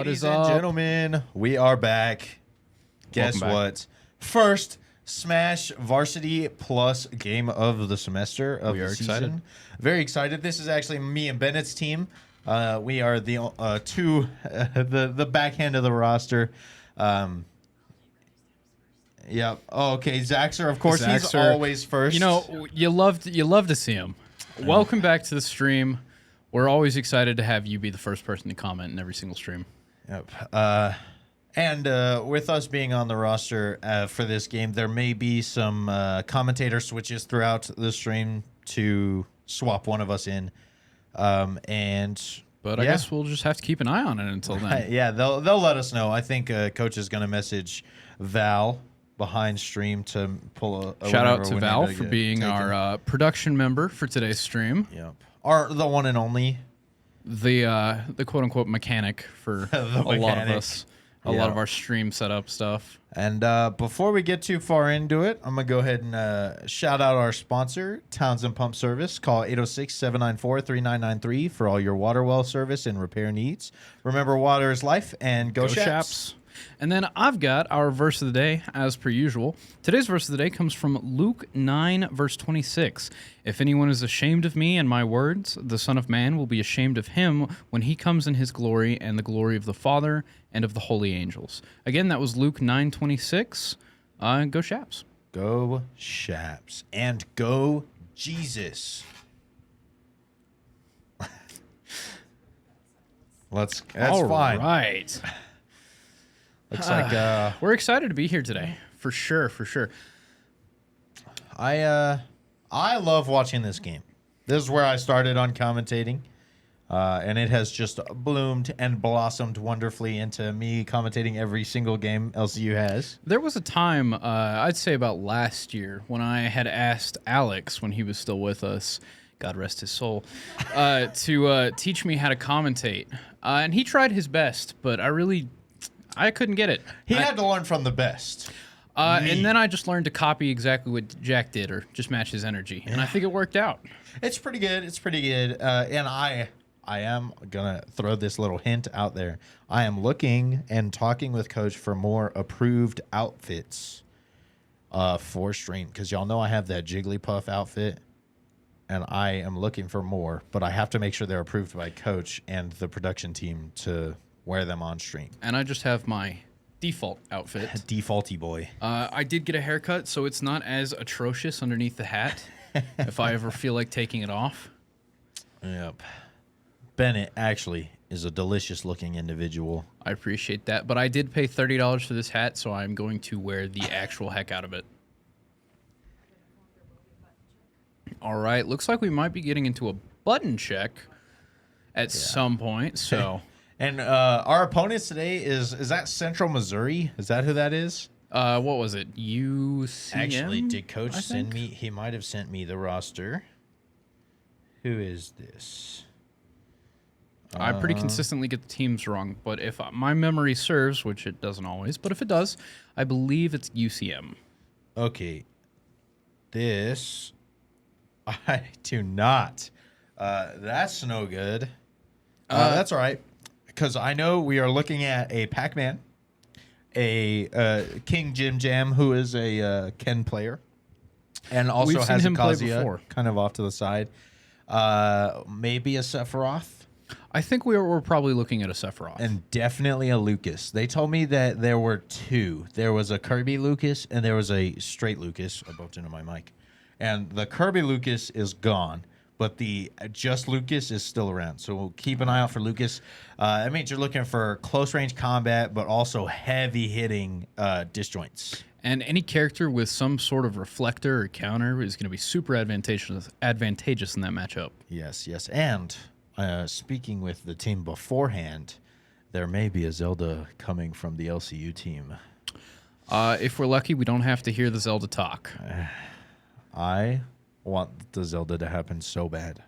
Ladies and gentlemen, we are back. Guess what? First Smash Varsity Plus game of the semester of the season. Excited. Very excited. This is actually me and Bennett's team. We are the the backhand of the roster. Yeah. Oh, okay. Zaxxer, of course, he's always first. You know, you love to see him. Welcome back to the stream. We're always excited to have you be the first person to comment in every single stream. Yep. And with us being on the roster for this game, there may be some commentator switches throughout the stream to swap one of us in. But I guess we'll just have to keep an eye on it until then. Yeah, they'll let us know. I think Coach is going to message Val behind stream to pull a shout out to Val for being our production member for today's stream. Yep. The one and only. The quote unquote mechanic for a lot of us. A lot of our stream setup stuff. And before we get too far into it, I'm going to go ahead and shout out our sponsor, Townsend Pump Service. Call 806-794-3993 for all your water well service and repair needs. Remember, water is life, and go Shaps. And then I've got our verse of the day, as per usual. Today's verse of the day comes from Luke 9, verse 26. If anyone is ashamed of me and my words, the Son of Man will be ashamed of him when he comes in his glory and the glory of the Father and of the holy angels. Again, that was Luke 9:26. Go Shaps. Go Shaps. And go Jesus. That's all fine. Right. Looks like we're excited to be here today, for sure, for sure. I love watching this game. This is where I started on commentating, and it has just bloomed and blossomed wonderfully into me commentating every single game LCU has. There was a time, I'd say about last year, when I had asked Alex, when he was still with us, God rest his soul, to teach me how to commentate, and he tried his best, but I couldn't get it. He had to learn from the best. And then I just learned to copy exactly what Jack did, or just match his energy. And I think it worked out. It's pretty good. It's pretty good. And I am going to throw this little hint out there. I am looking and talking with Coach for more approved outfits for stream. Because y'all know I have that Jigglypuff outfit. And I am looking for more. But I have to make sure they're approved by Coach and the production team to wear them on stream. And I just have my default outfit. Defaulty boy. I did get a haircut, so it's not as atrocious underneath the hat if I ever feel like taking it off. Yep. Bennett actually is a delicious looking individual. I appreciate that, but I did pay $30 for this hat, so I'm going to wear the actual heck out of it. All right, looks like we might be getting into a button check at some point, so... And our opponents today is that Central Missouri? Is that who that is? What was it? UCM? Actually, did Coach send me? He might have sent me the roster. Who is this? I pretty consistently get the teams wrong, but if my memory serves, which it doesn't always, but if it does, I believe it's UCM. Okay. This, I do not. That's no good. That's all right. Because I know we are looking at a Pac-Man, a King Jim Jam, who is a Ken player, and also has a Kazuya kind of off to the side. Maybe a Sephiroth. I think we're probably looking at a Sephiroth. And definitely a Lucas. They told me that there were two. There was a Kirby Lucas, and there was a straight Lucas. I bumped into my mic. And the Kirby Lucas is gone. But the just Lucas is still around. So we'll keep an eye out for Lucas. That means you're looking for close-range combat, but also heavy-hitting disjoints. And any character with some sort of reflector or counter is going to be super advantageous in that matchup. Yes, yes. And speaking with the team beforehand, there may be a Zelda coming from the LCU team. If we're lucky, we don't have to hear the Zelda talk. I want the Zelda to happen so bad.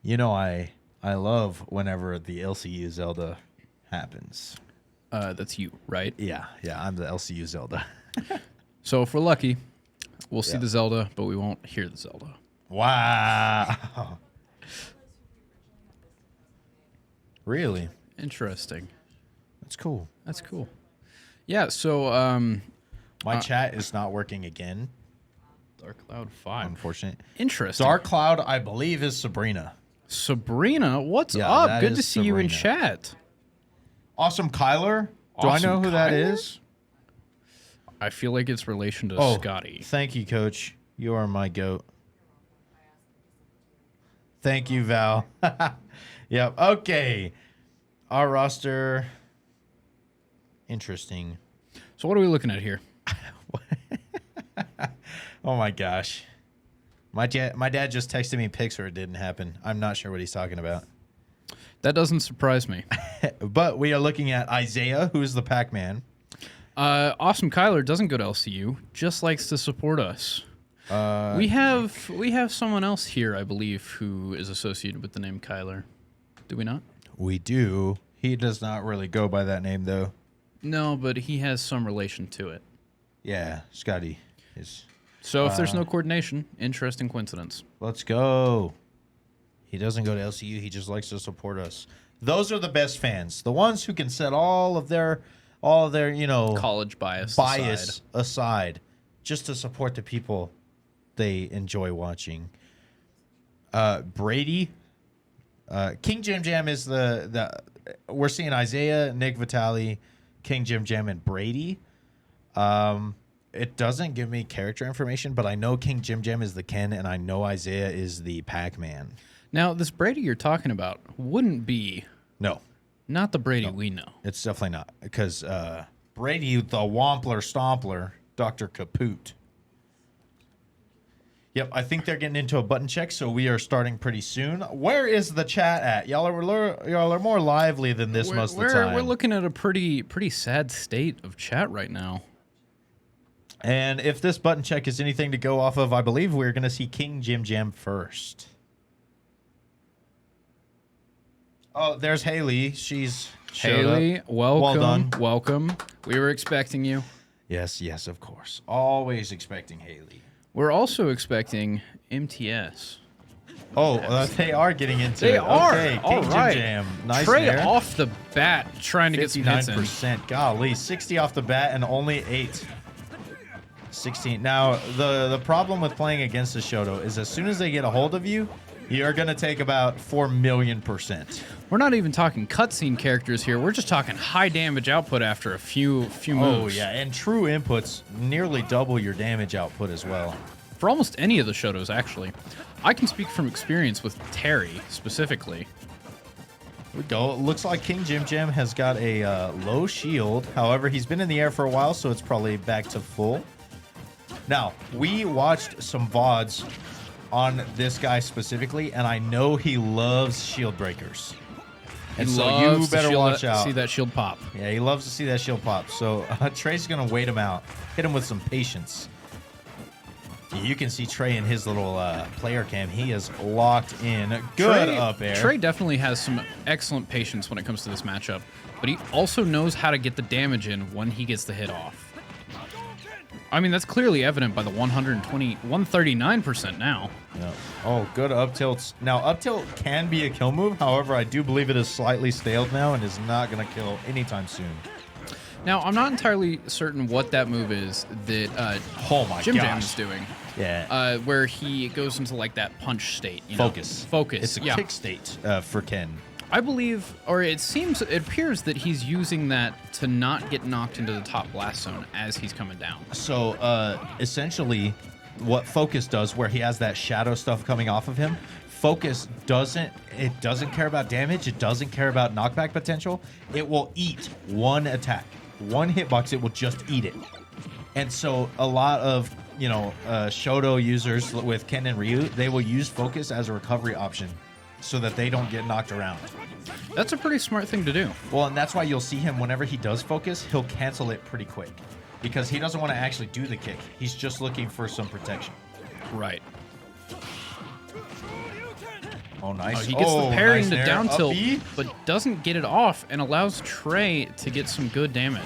You know, I love whenever the LCU Zelda happens. That's you, right? Yeah, I'm the LCU Zelda. So if we're lucky, we'll see the Zelda, but we won't hear the Zelda. Wow. Really? Interesting. That's cool. That's cool. Yeah, so My chat is not working again. Dark Cloud 5. Unfortunate. Interesting. Dark Cloud, I believe, is Sabrina. Sabrina, what's Yeah, up? that Good to is see you in Sabrina. chat. Awesome Kyler. Do I Awesome know who that Kyler? is? I feel like it's relation to Scotty. Thank you, Coach. You are my goat. Thank you, Val. Yep. Okay. Our roster. Interesting. So what are we looking at here? Oh my gosh. My dad just texted me pics or it didn't happen. I'm not sure what he's talking about. That doesn't surprise me. But we are looking at Isaiah, who is the Pac-Man. Awesome Kyler doesn't go to LCU, just likes to support us. We have someone else here, I believe, who is associated with the name Kyler. Do we not? We do. He does not really go by that name, though. No, but he has some relation to it. Yeah, Scotty is. So if there's no coordination, interesting coincidence. Let's go. He doesn't go to LCU. He just likes to support us. Those are the best fans. The ones who can set all of their College bias aside just to support the people they enjoy watching. Brady. King Jim Jam is the we're seeing Isaiah, Nick Vitale, King Jim Jam, and Brady. It doesn't give me character information, but I know King Jim Jam is the Ken, and I know Isaiah is the Pac-Man. Now, this Brady you're talking about wouldn't be No, not the Brady we know. it's definitely not, because Brady, the Wampler Stompler, Dr. Kaput. Yep, I think they're getting into a button check, so we are starting pretty soon. Where is the chat at? Y'all are more lively than this most of the time. We're looking at a pretty sad state of chat right now. And if this button check is anything to go off of, I believe we're going to see King Jim Jam first. Oh, there's Haley. She's Haley, up. welcome. Well done. Welcome. We were expecting you. Yes, of course. Always expecting Haley. We're also expecting MTS. Oh, they are getting into They it. are. Okay, All King right. Jim Jam. Nice Trey there. off the bat trying to get some hits in. 59%. Golly, 60 off the bat and only 8. 16. Now, the problem with playing against the Shoto is as soon as they get a hold of you, you're going to take about 4,000,000%. We're not even talking cutscene characters here. We're just talking high damage output after a few moves. Oh, yeah, and true inputs nearly double your damage output as well. For almost any of the Shotos, actually. I can speak from experience with Terry, specifically. We go. It looks like King Jim Jam has got a low shield. However, he's been in the air for a while, so it's probably back to full. Now, we watched some VODs on this guy specifically, and I know he loves shield breakers. And so you better watch out. See that shield pop. Yeah, he loves to see that shield pop. So Trey's going to wait him out. Hit him with some patience. You can see Trey in his little player cam. He is locked in. Good up air. Trey definitely has some excellent patience when it comes to this matchup, but he also knows how to get the damage in when he gets the hit off. I mean, that's clearly evident by the 139% now. Yeah. Oh, good up tilts. Now, up tilt can be a kill move. However, I do believe it is slightly staled now and is not going to kill anytime soon. Now, I'm not entirely certain what that move is that Jim Jam is doing. Yeah. Where he goes into like that punch state. You know? Focus. It's a kick state for Ken. I believe, or it appears that he's using that to not get knocked into the top blast zone as he's coming down. So essentially, what Focus does, where he has that shadow stuff coming off of him, Focus doesn't care about damage. It doesn't care about knockback potential. It will eat one attack, one hitbox. It will just eat it. And so a lot of Shoto users with Ken and Ryu, they will use Focus as a recovery option so that they don't get knocked around. That's a pretty smart thing to do. Well, and that's why you'll see him whenever he does Focus, he'll cancel it pretty quick because he doesn't want to actually do the kick. He's just looking for some protection. Right. Oh, nice. He gets the parry nice into there. down tilt, Up B. but doesn't get it off and allows Trey to get some good damage.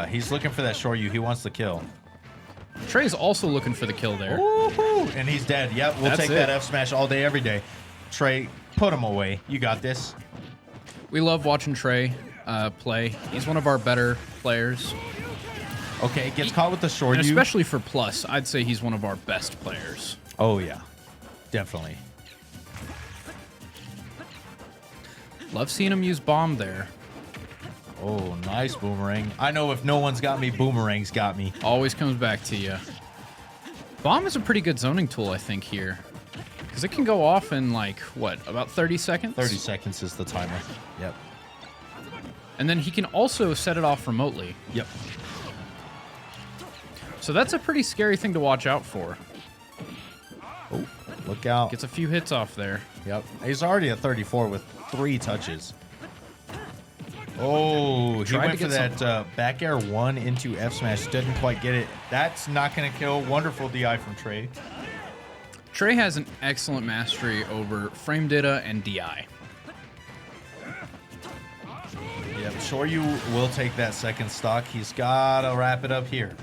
He's looking for that Shoryu. He wants the kill. Trey's also looking for the kill there. Woohoo! And he's dead. Yep, we'll That's take it. that F smash all day, every day. Trey, put him away. You got this. We love watching Trey play. He's one of our better players. Okay, gets caught with the short And U. especially for Plus, I'd say he's one of our best players. Oh, yeah. Definitely. Love seeing him use bomb there. Oh, nice boomerang. I know if no one's got me, boomerang's got me. Always comes back to you. Bomb is a pretty good zoning tool, I think, here. Because it can go off in, like, what, about 30 seconds? 30 seconds is the timer. Yep. And then he can also set it off remotely. Yep. So that's a pretty scary thing to watch out for. Oh, look out. Gets a few hits off there. Yep. He's already at 34 with 3 touches. Oh, he Tried went to for get that back air 1 into F smash. Didn't quite get it. That's not going to kill. Wonderful DI from Trey. Trey has an excellent mastery over frame data and DI. Yep, Shoryu will take that second stock. He's got to wrap it up here.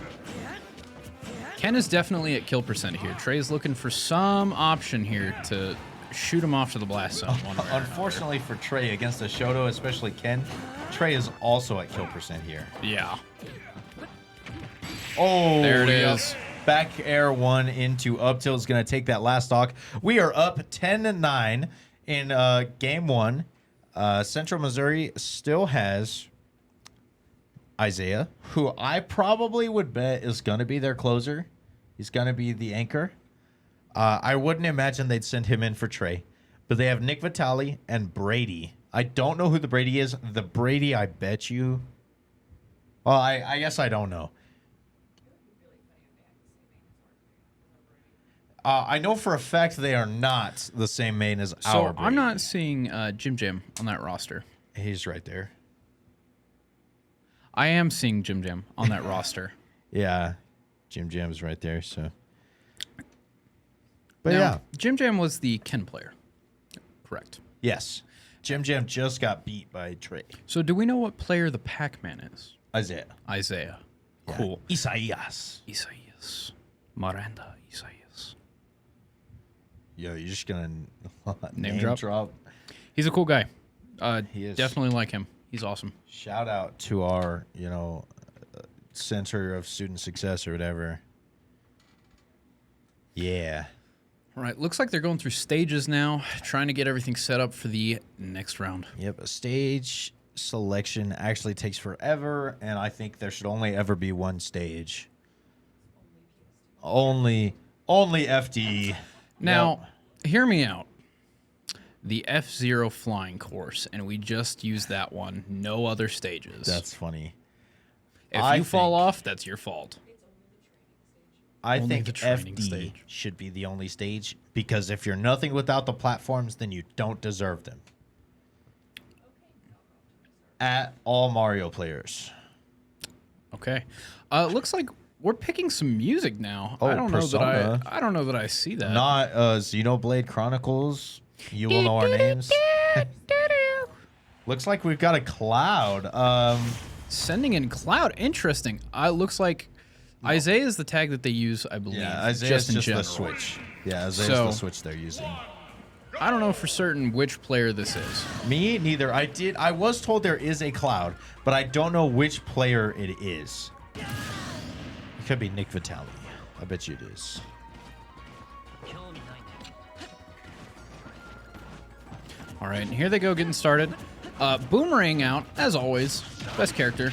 Ken is definitely at kill percent here. Trey's looking for some option here to shoot him off to the blast zone. One way or another. Unfortunately for Trey, against a Shoto, especially Ken, Trey is also at kill percent here. Yeah. Oh, There it yep. is. Back air 1 into up tilt is going to take that last stock. We are up 10-9 in game 1. Central Missouri still has Isaiah, who I probably would bet is going to be their closer. He's going to be the anchor. I wouldn't imagine they'd send him in for Trey. But they have Nick Vitale and Brady. I don't know who the Brady is. The Brady, I bet you. Well, I guess I don't know. I know for a fact they are not the same main as our So Brady. I'm not seeing Jim Jim on that roster. He's right there. I am seeing Jim Jim on that roster. Yeah. Jim Jam's right there, so. But Now, yeah. Jim Jam was the Ken player. Correct. Yes. Jim Jam just got beat by Trey. So do we know what player the Pac-Man is? Isaiah. Isaiah. Yeah. Cool. Isaias. Isaias. Miranda Isaias. Yo, you're just gonna Name name drop? drop. He's a cool guy. He is. Definitely like him. He's awesome. Shout out to our, Center of Student Success or whatever. Yeah. All right. Looks like they're going through stages now, trying to get everything set up for the next round. Yep. A stage selection actually takes forever, and I think there should only ever be one stage. Only FD. Now, hear me out. The F-Zero flying course, and we just use that one. No other stages. That's funny. If you fall off, that's your fault. I Only think the training FD stage. should be the only stage because if you're nothing without the platforms, then you don't deserve them. At all Mario players. Okay. Looks like we're picking some music now. Oh, I don't Persona. know that I don't know that I see that. Not Xenoblade Chronicles. You will know our names. Looks like we've got a Cloud. Sending in Cloud. Interesting. Looks like Isaiah is the tag that they use, I believe. Yeah, Isaiah's just in just the general. Switch. Yeah, Isaiah's So- the Switch they're using. I don't know for certain which player this is. Me neither. I was told there is a Cloud, but I don't know which player it is. It could be Nick Vitale. I bet you it is. All right, and here they go getting started. Boomerang out, as always. Best character.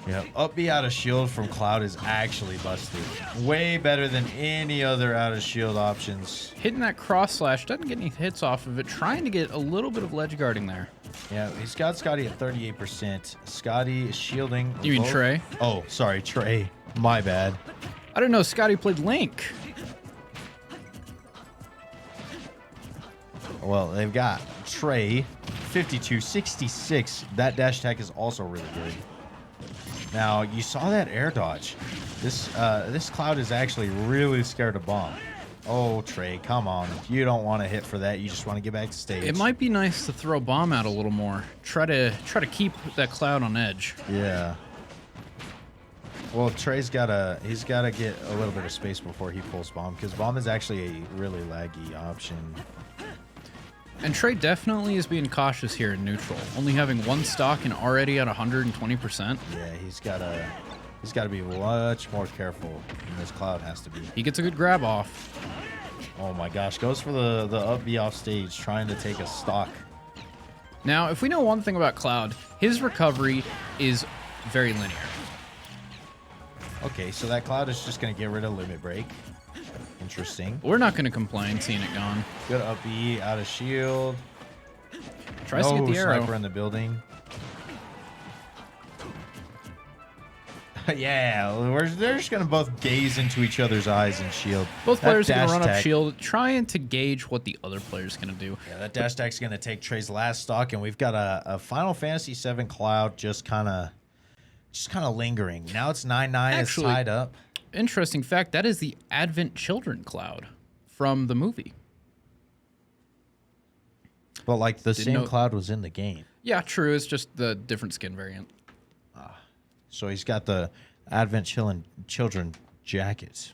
Yeah, up B out of shield from Cloud is actually busted. Way better than any other out of shield options. Hitting that cross slash, doesn't get any hits off of it. Trying to get a little bit of ledge guarding there. Yeah, he's got Scotty at 38%. Scotty is shielding. You mean both- Trey? Oh, sorry, Trey. My bad. I didn't know Scotty played Link. Well, they've got Trey, 52, 66. That dash attack is also really good. Now, you saw that air dodge. This Cloud is actually really scared of bomb. Oh, Trey, come on. You don't want to hit for that. You just want to get back to stage. It might be nice to throw bomb out a little more. Try to keep that Cloud on edge. Yeah. Well, Trey's he's gotta get a little bit of space before he pulls bomb because bomb is actually a really laggy option. And Trey definitely is being cautious here in neutral, only having one stock and already at 120%. Yeah, he's got to be much more careful than this Cloud has to be. He gets a good grab off. Oh my gosh, goes for the up B off stage, trying to take a stock. Now, if we know one thing about Cloud, his recovery is very linear. Okay, so that Cloud is just going to get rid of limit break. Interesting. We're not going to complain seeing it gone. Good up B, out of shield. Tries to get the arrow. Sniper in the building. Yeah, they're just going to both gaze into each other's eyes and shield. Both players are going to run up tag. shield, trying to gauge what the other player's going to do. Yeah, that dash tag's going to take Trey's last stock, and we've got a Final Fantasy VII Cloud just kind of lingering. Now it's 9-9. It's tied up. Interesting fact, that is the Advent Children Cloud from the movie. But like the same Cloud was in the game. Yeah, true. It's just the different skin variant. So he's got the Advent Children jackets.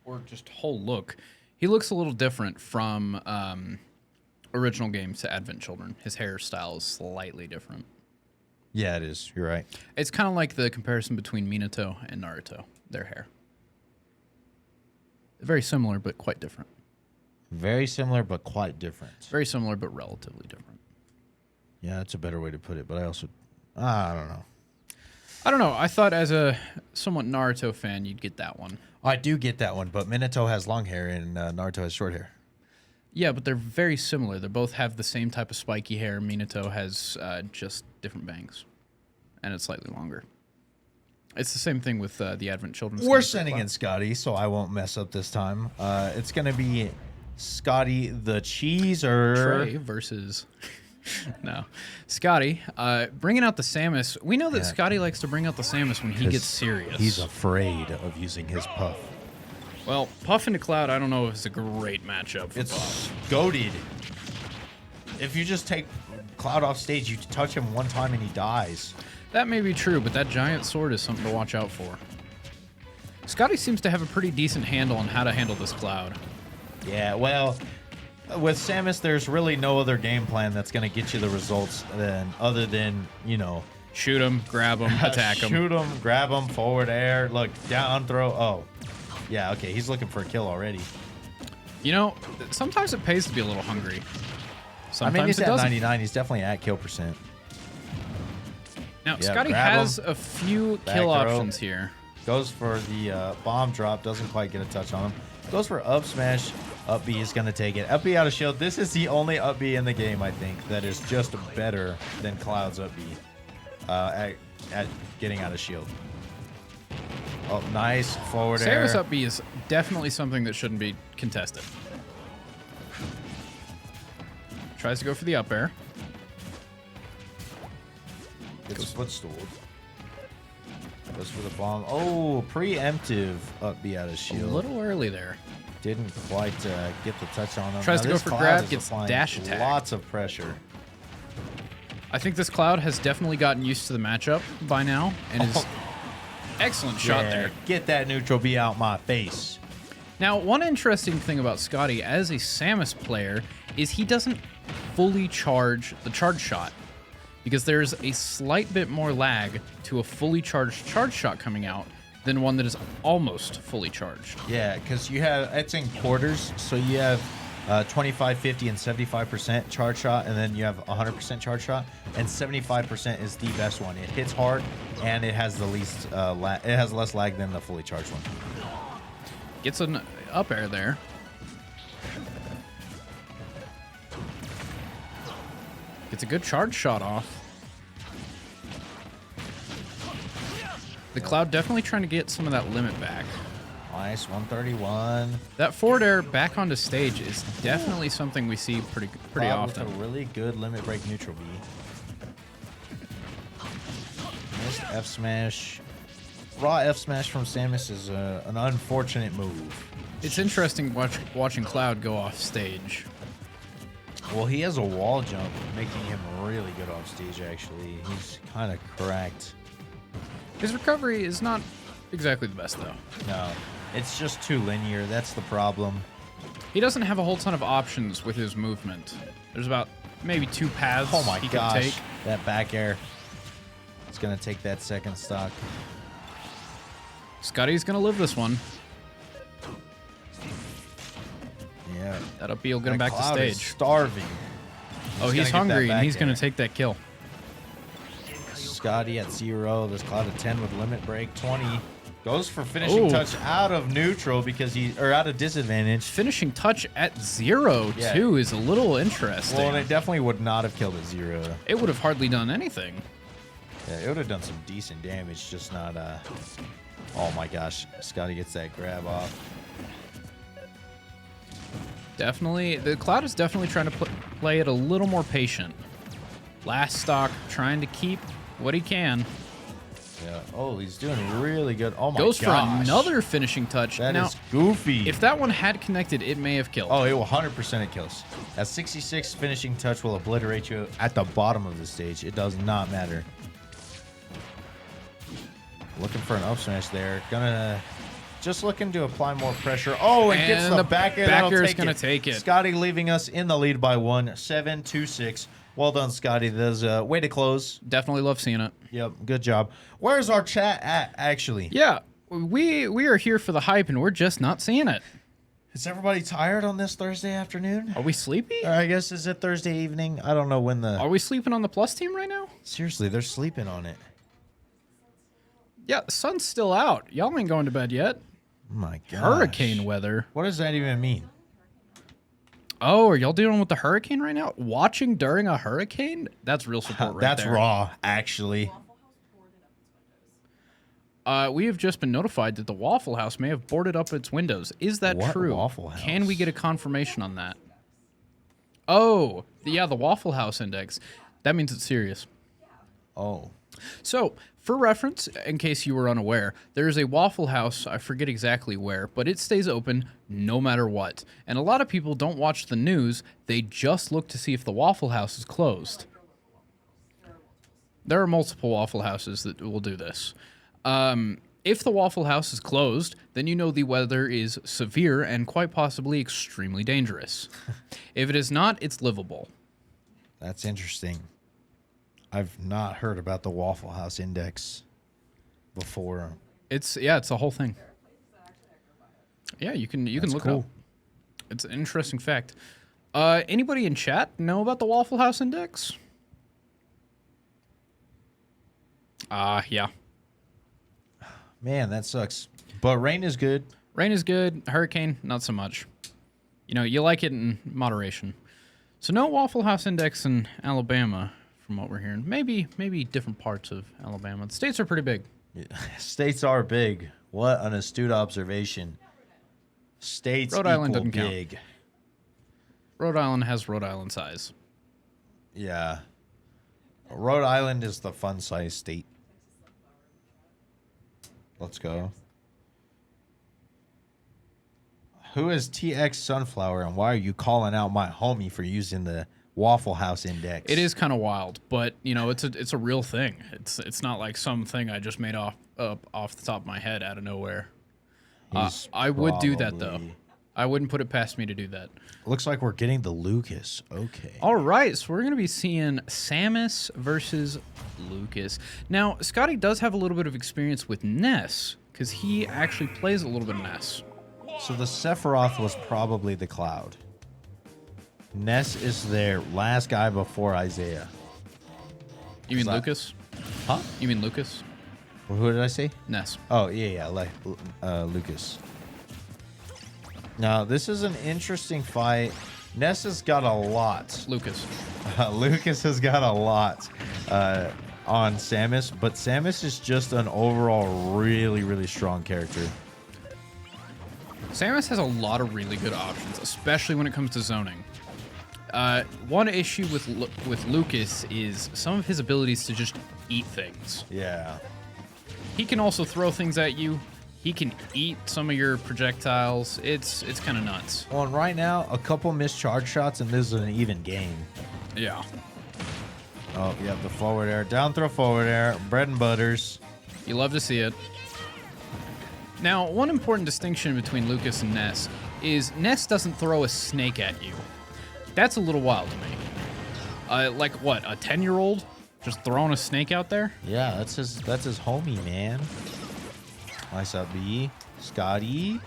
Or just whole look. He looks a little different from original games to Advent Children. His hairstyle is slightly different. Yeah, it is. You're right. It's kind of like the comparison between Minato and Naruto. Their hair. Very similar, but quite different. Very similar, but quite different. Very similar, but relatively different. Yeah, that's a better way to put it. But I don't know. I don't know. I thought as a somewhat Naruto fan, you'd get that one. I do get that one, but Minato has long hair and Naruto has short hair. Yeah, but they're very similar. They both have the same type of spiky hair. Minato has just different bangs, and it's slightly longer. It's the same thing with the Advent Children's. We're sending in Scotty, so I won't mess up this time. It's going to be Scotty the Cheeser. Trey versus... No. Scotty, bringing out the Samus. We know that Scotty likes to bring out the Samus when he gets serious. He's afraid of using his Puff. Well, Puff into Cloud, I don't know if it's a great matchup for It's Puff. goated. If you just take Cloud off stage, you touch him one time and he dies. That may be true, but that giant sword is something to watch out for. Scotty seems to have a pretty decent handle on how to handle this Cloud. Yeah, well, with Samus, there's really no other game plan that's going to get you the results other than, you know... Shoot him, grab him, attack him. Shoot him, grab him, forward air, look, down throw. Oh, yeah, okay, he's looking for a kill already. You know, sometimes it pays to be a little hungry. Sometimes he's it at doesn't. 99. He's definitely at kill percent. Now, Scotty has a few kill options here. Goes for the bomb drop. Doesn't quite get a touch on him. Goes for up smash. Up B is going to take it. Up B out of shield. This is the only up B in the game, I think, that is just better than Cloud's up B at getting out of shield. Oh, nice. Forward air. Samus up B is definitely something that shouldn't be contested. Tries to go for the up air. Gets footstooled. Goes for the bomb. Oh, preemptive up B out of shield. A little early there. Didn't quite get the touch on him. Tries to go for grab, gets dash attack. Lots of pressure. I think this Cloud has definitely gotten used to the matchup by now, and is excellent shot there. Get that neutral B out my face. Now, one interesting thing about Scotty as a Samus player is he doesn't fully charge the charge shot, because there's a slight bit more lag to a fully charged charge shot coming out than one that is almost fully charged. Yeah, because it's in quarters, so you have 25, 50, and 75% charge shot, and then you have 100% charge shot, and 75% is the best one. It hits hard, and it has the least it has less lag than the fully charged one. Gets an up air there. Gets a good charge shot off. The Cloud definitely trying to get some of that limit back. Nice, 131. That forward air back onto stage is definitely something we see pretty often. With a really good limit break neutral B. Missed F smash. Raw F smash from Samus is an unfortunate move. It's interesting watching Cloud go off stage. Well, he has a wall jump, making him really good off stage, actually. He's kind of cracked. His recovery is not exactly the best, though. No, it's just too linear. That's the problem. He doesn't have a whole ton of options with his movement. There's about maybe 2 paths Oh my he gosh. could take. That back air. It's going to take that second stock. Scotty's going to live this one. Yeah. That up B will get him back to Cloud is stage. starving. Oh, he's hungry, and he's going to take that kill. Scotty at 0. This Cloud at 10 with limit break. 20. Goes for finishing touch out of neutral because out of disadvantage. Finishing touch at 0, Yeah. too, is a little interesting. Well, and it definitely would not have killed at 0. It would have hardly done anything. Yeah, it would have done some decent damage, just not, oh my gosh. Scotty gets that grab off. Definitely. The Cloud is definitely trying to play it a little more patient. Last stock, trying to keep what he can. Yeah. Oh, he's doing really good. Oh my Goes gosh. for another finishing touch. That now, is goofy. if that one had connected, it may have killed. Oh, it will 100% it kills. That 66 finishing touch will obliterate you at the bottom of the stage. It does not matter. Looking for an up smash there. Just looking to apply more pressure. Oh, and gets the back air. Back air is going to take it. Scotty leaving us in the lead by 1, 7-2-6. Well done, Scotty. There's a way to close. Definitely love seeing it. Yep, good job. Where's our chat at, actually? Yeah, we are here for the hype, and we're just not seeing it. Is everybody tired on this Thursday afternoon? Are we sleepy? Or I guess, is it Thursday evening? I don't know when the... Are we sleeping on the plus team right now? Seriously, they're sleeping on it. Yeah, the sun's still out. Y'all ain't going to bed yet. Oh my gosh. Hurricane weather. What does that even mean? Oh, are y'all dealing with the hurricane right now? Watching during a hurricane? That's real support right That's there. raw, actually. We have just been notified that the Waffle House may have boarded up its windows. Is that What true? Waffle House? Can we get a confirmation on that? Oh, yeah, the Waffle House index. That means it's serious. Oh. So, for reference, in case you were unaware, there is a Waffle House, I forget exactly where, but it stays open no matter what. And a lot of people don't watch the news, they just look to see if the Waffle House is closed. There are multiple Waffle Houses that will do this. If the Waffle House is closed, then you know the weather is severe and quite possibly extremely dangerous. If it is not, it's livable. That's interesting. I've not heard about the Waffle House index before. It's a whole thing. Yeah, you can look it up. cool. It's an interesting fact. Anybody in chat know about the Waffle House index? Yeah. Man, that sucks. But rain is good. Rain is good. Hurricane, not so much. You know, you like it in moderation. So no Waffle House index in Alabama, from what we're hearing. Maybe different parts of Alabama. The states are pretty big. Yeah. States are big. What an astute observation. States Rhode Island equal doesn't count. big. Rhode Island has Rhode Island size. Yeah. Rhode Island is the fun size state. Let's go. Who is TX Sunflower, and why are you calling out my homie for using the Waffle House index? It is kind of wild, but you know, it's a real thing. It's not like something I just made off the top of my head out of nowhere. I would do that though. probably- I wouldn't put it past me to do that. Looks like we're getting the Lucas. Okay. All right, so we're going to be seeing Samus versus Lucas. Now, Scotty does have a little bit of experience with NES, because he actually plays a little bit of NES. So the Sephiroth was probably the Cloud. Ness is their last guy before Isaiah. You mean that- Lucas? Huh? You mean Lucas? Who did I say? NES. Oh, yeah, like Lucas. Now, this is an interesting fight. Ness has got a lot. Lucas. Lucas has got a lot on Samus, but Samus is just an overall really, really strong character. Samus has a lot of really good options, especially when it comes to zoning. One issue with Lucas is some of his abilities to just eat things. Yeah. He can also throw things at you. He can eat some of your projectiles. It's kind of nuts. Well, and right now, a couple missed charge shots, and this is an even game. Yeah. Oh, yeah, the forward air. Down throw forward air. Bread and butters. You love to see it. Now, one important distinction between Lucas and Ness is Ness doesn't throw a snake at you. That's a little wild to me. Like what, a 10-year-old just throwing a snake out there? Yeah, that's his homie, man. Nice up B. Scotty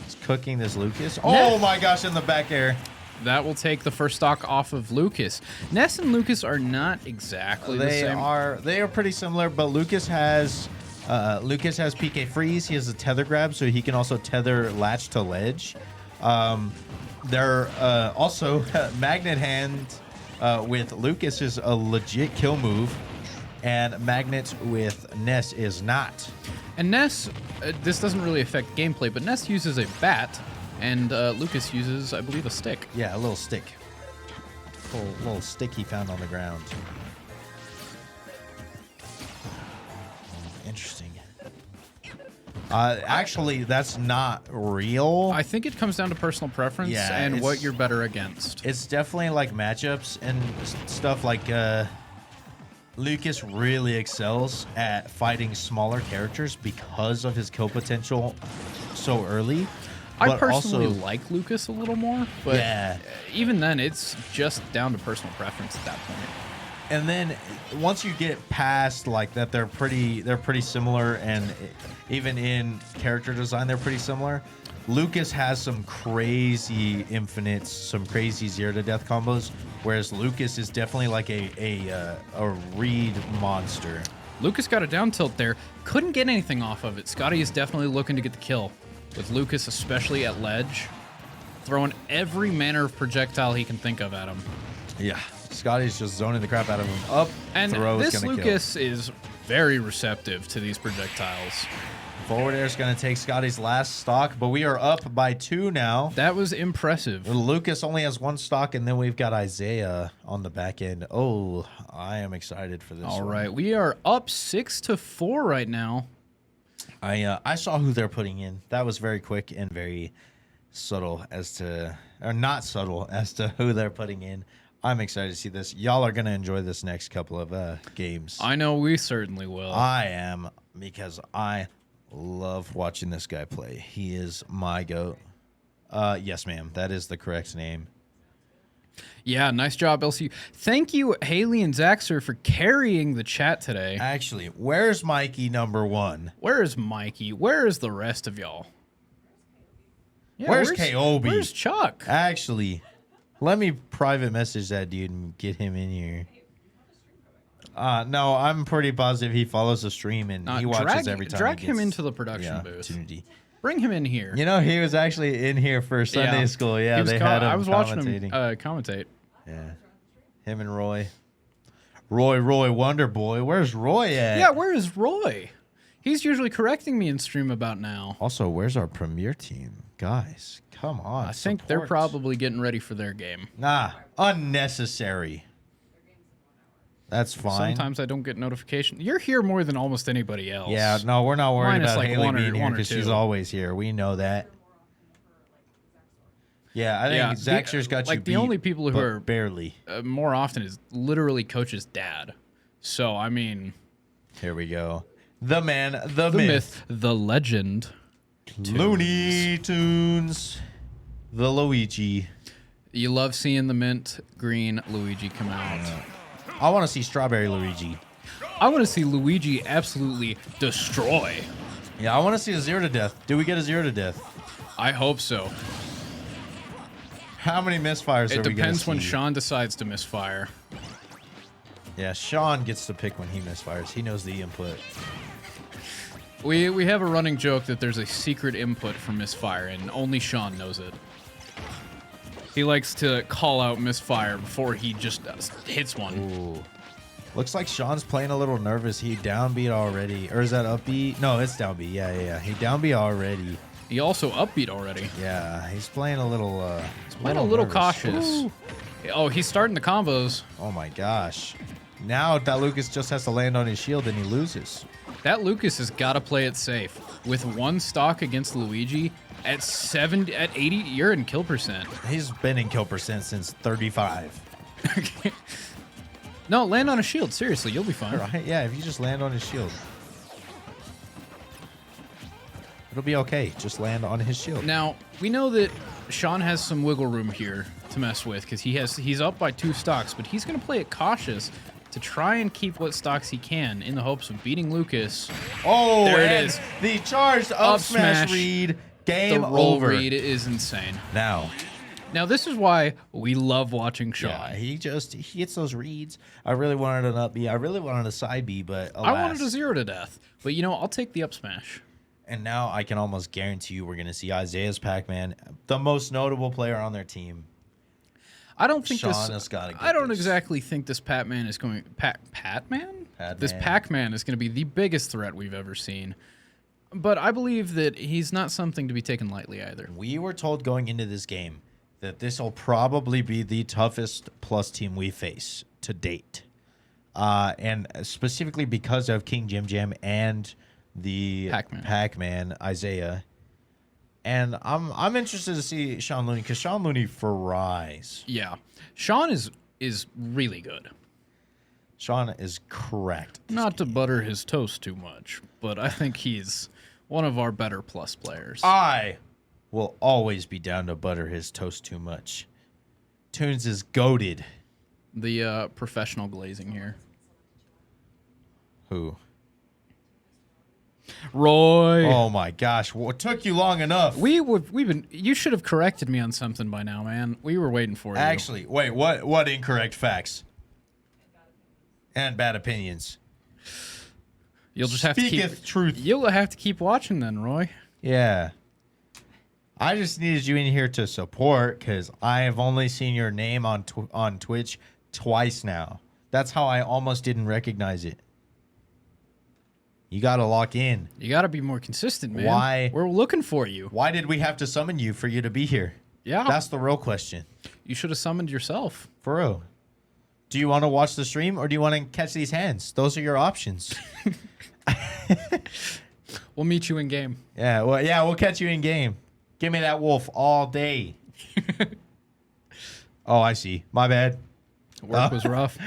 is cooking this Lucas. Oh my gosh, in the back air. That will take the first stock off of Lucas. Ness and Lucas are not exactly the same. They are pretty similar, but Lucas has PK freeze. He has a tether grab, so he can also tether latch to ledge. They're also magnet hand with Lucas is a legit kill move, and magnet with Ness is not. And Ness, this doesn't really affect gameplay, but Ness uses a bat, and Lucas uses, I believe, a stick. Yeah, a little stick. Little stick he found on the ground. Interesting. Actually, that's not real. I think it comes down to personal preference and what you're better against. It's definitely like matchups and stuff. Like Lucas really excels at fighting smaller characters because of his kill potential so early. I personally like Lucas a little more, but even then, it's just down to personal preference at that point. And then once you get past like that, they're pretty similar, and even in character design, they're pretty similar. Lucas has some crazy infinites, some crazy zero to death combos, whereas Lucas is definitely like a read monster. Lucas got a down tilt there, couldn't get anything off of it. Scotty is definitely looking to get the kill, with Lucas especially at ledge, throwing every manner of projectile he can think of at him. Yeah, Scotty's just zoning the crap out of him. Up, and throw is this gonna Lucas kill. is very receptive to these projectiles. Forward air is going to take Scotty's last stock, but we are up by 2 now. That was impressive. Lucas only has 1 stock, and then we've got Isaiah on the back end. Oh, I am excited for this. All right, we are up 6-4 right now. I saw who they're putting in. That was very quick and very subtle as to, or not subtle as to who they're putting in. I'm excited to see this. Y'all are going to enjoy this next couple of games. I know we certainly will. I am, because I love watching this guy play. He is my goat. Yes, ma'am. That is the correct name. Yeah, nice job, LCU. Thank you, Haley and Zaxer, for carrying the chat today. Actually, where's Mikey #1? Where is Mikey? Where is the rest of y'all? Yeah, where's Kobe? Where's Chuck? Actually, let me private message that dude and get him in here. No, I'm pretty positive he follows the stream and he watches every time. Drag him into the production booth. Opportunity. Bring him in here. You know, he was actually in here for Sunday school. Yeah, they had him I was watching him commentate. Yeah, him and Roy. Roy Wonder Boy. Where's Roy at? Yeah, where is Roy? He's usually correcting me in stream about now. Also, where's our premier team? Guys, come on. I think they're probably getting ready for their game. Nah, unnecessary. That's fine. Sometimes I don't get notification. You're here more than almost anybody else. Yeah, no, we're not worried about like Haley being here because she's always here. We know that. Yeah, I think Zaxer's got you beat. The only people who are barely more often is literally Coach's dad. So, I mean... Here we go. The man, the myth, the legend. Looney Tunes. The Luigi. You love seeing the mint green Luigi come out. I want to see Strawberry Luigi. I want to see Luigi absolutely destroy. Yeah, I want to see a 0 to death. Do we get a 0 to death? I hope so. How many misfires are we going to see? It depends when Sean decides to misfire. Yeah, Sean gets to pick when he misfires. He knows the input. We have a running joke that there's a secret input for misfire, and only Sean knows it. He likes to call out misfire before he just hits one. Ooh. Looks like Sean's playing a little nervous. He downbeat already. Or is that upbeat? No, it's downbeat. Yeah. He downbeat already. He also upbeat already. Yeah, he's playing a little cautious. Ooh. Oh, he's starting the combos. Oh my gosh. Now that Lucas just has to land on his shield and he loses. That Lucas has got to play it safe. With 1 stock against Luigi, at 80, you're in kill percent. He's been in kill percent since 35. No, land on a shield. Seriously, you'll be fine. Right? Yeah, if you just land on his shield. It'll be okay. Just land on his shield. Now, we know that Sean has some wiggle room here to mess with because he's up by 2 stocks, but he's going to play it cautious to try and keep what stocks he can in the hopes of beating Lucas. Oh, there it and is. The charged up smash read. Game the roll over. read is insane. Now, this is why we love watching Sean. yeah, he gets those reads. I really wanted an up B. I really wanted a side B, but alas. I wanted a 0 to death, but I'll take the up smash. And now I can almost guarantee you we're going to see Isaiah's Pac-Man, the most notable player on their team. I don't think Sean has gotta get I don't this. exactly think this Pac-Man is going Pac-Man? This Pac-Man is going to be the biggest threat we've ever seen. But I believe that he's not something to be taken lightly either. We were told going into this game that this will probably be the toughest plus team we face to date. And specifically because of King Jim Jam and the Pac-Man Isaiah. And I'm interested to see Sean Looney because Sean Looney fries. Yeah. Sean is really good. Sean is correct. Not to butter his toast too much, but I think he's one of our better plus players. I will always be down to butter his toast too much. Tunes is goated. The professional glazing here. Who? Roy. Oh my gosh! Well, it took you long enough. We've been. You should have corrected me on something by now, man. We were waiting for you. Actually, wait. What incorrect facts? And bad opinions. You'll just have to keep truth. You'll have to keep watching then, Roy. Yeah. I just needed you in here to support because I have only seen your name on Twitch twice now. That's how I almost didn't recognize it. You got to lock in. You got to be more consistent, man. Why? We're looking for you. Why did we have to summon you for you to be here? Yeah. That's the real question. You should have summoned yourself. For real. Do you want to watch the stream or do you want to catch these hands? Those are your options. We'll meet you in game. Yeah, we'll catch you in game. Give me that wolf all day. Oh, I see. My bad. Work was rough.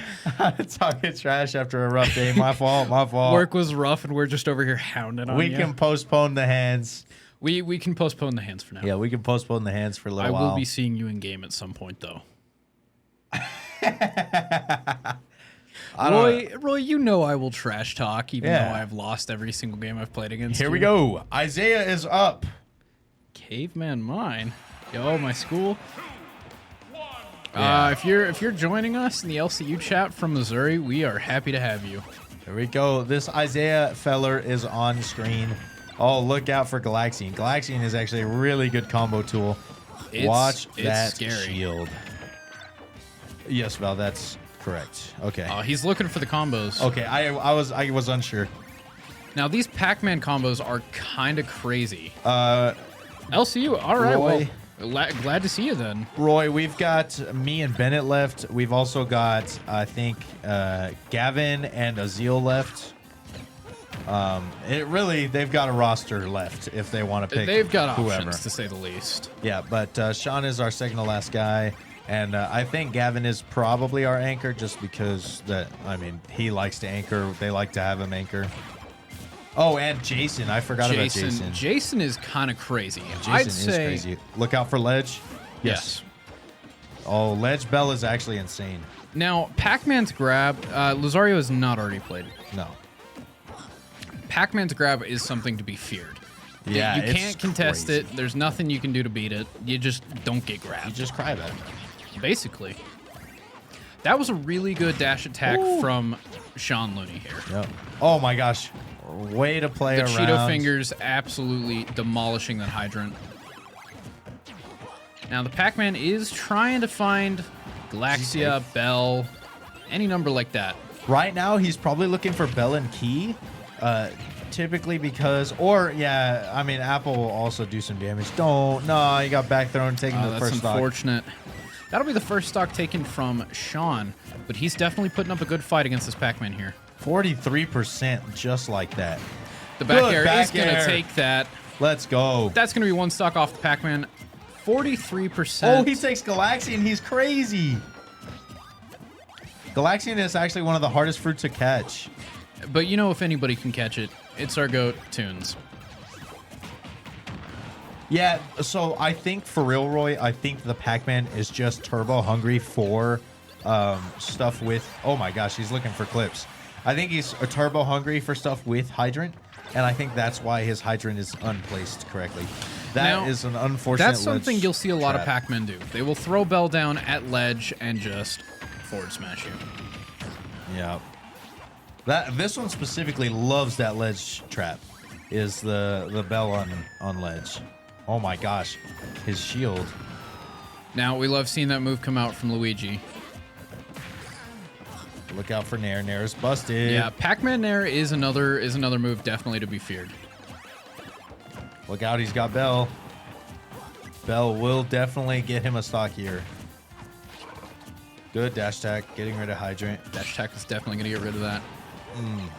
Talking trash after a rough day. My fault. Work was rough, and we're just over here hounding on you. We can postpone the hands. We can postpone the hands for now. Yeah, we can postpone the hands for a little while. I will be seeing you in game at some point, though. Roy, you know I will trash talk, even though I've lost every single game I've played against you. Here we go. Isaiah is up. Caveman mine. Yo, my school. Yeah. If you're joining us in the LCU chat from Missouri, we are happy to have you. Here we go. This Isaiah feller is on screen. Oh, look out for Galaxian. Galaxian is actually a really good combo tool. Watch that shield. Yes, Val, that's correct. Okay. He's looking for the combos. Okay, I was unsure. Now these Pac-Man combos are kind of crazy. LCU, all right. Roy, well, glad to see you then. Roy, we've got me and Bennett left. We've also got, I think, Gavin and Azil left. They've got a roster left if they want to pick. They've got whoever, options to say the least. Yeah, but Sean is our second to last guy, and I think Gavin is probably our anchor just because he likes to anchor. They like to have him anchor. Oh, and Jason. I forgot about Jason. Jason is kind of crazy. Jason is crazy. Look out for Ledge. Yes. Oh, Ledge Bell is actually insane. Now, Pac-Man's grab, Lazario has not already played. No. Pac-Man's grab is something to be feared. Yeah, you can't contest it. There's nothing you can do to beat it. You just don't get grabbed. You just cry about it. Basically. That was a really good dash attack from Sean Looney here. Yep. Oh my gosh. Way to play around. The Cheeto Fingers absolutely demolishing that hydrant. Now the Pac-Man is trying to find Galaxia, Bell, any number like that. Right now he's probably looking for Bell and Key. Typically because, Apple will also do some damage. No, he got back thrown, taking the first stock. That's unfortunate. That'll be the first stock taken from Sean, but he's definitely putting up a good fight against this Pac-Man here. 43% just like that. The back air is going to take that. Let's go. That's going to be one stock off the Pac-Man. 43%. Oh, he takes Galaxian. He's crazy. Galaxian is actually one of the hardest fruits to catch. But if anybody can catch it, it's our GOAT, Tunes. Yeah, so I think for real, Roy, I think the Pac-Man is just turbo hungry for stuff with... Oh my gosh, he's looking for clips. I think he's a turbo hungry for stuff with Hydrant, and I think that's why his Hydrant is unplaced correctly. That is an unfortunate That's something you'll see a lot of trap. Pac-Men do. They will throw Bell down at ledge and just forward smash you. Yeah. This one specifically loves that ledge trap, is the Bell on ledge. Oh my gosh, his shield. Now, we love seeing that move come out from Luigi. Look out for Nair. Nair's busted. Yeah, Pac-Man Nair is another move definitely to be feared. Look out, he's got Bell. Bell will definitely get him a stock here. Good dash attack, getting rid of Hydrant. Dash attack is definitely going to get rid of that.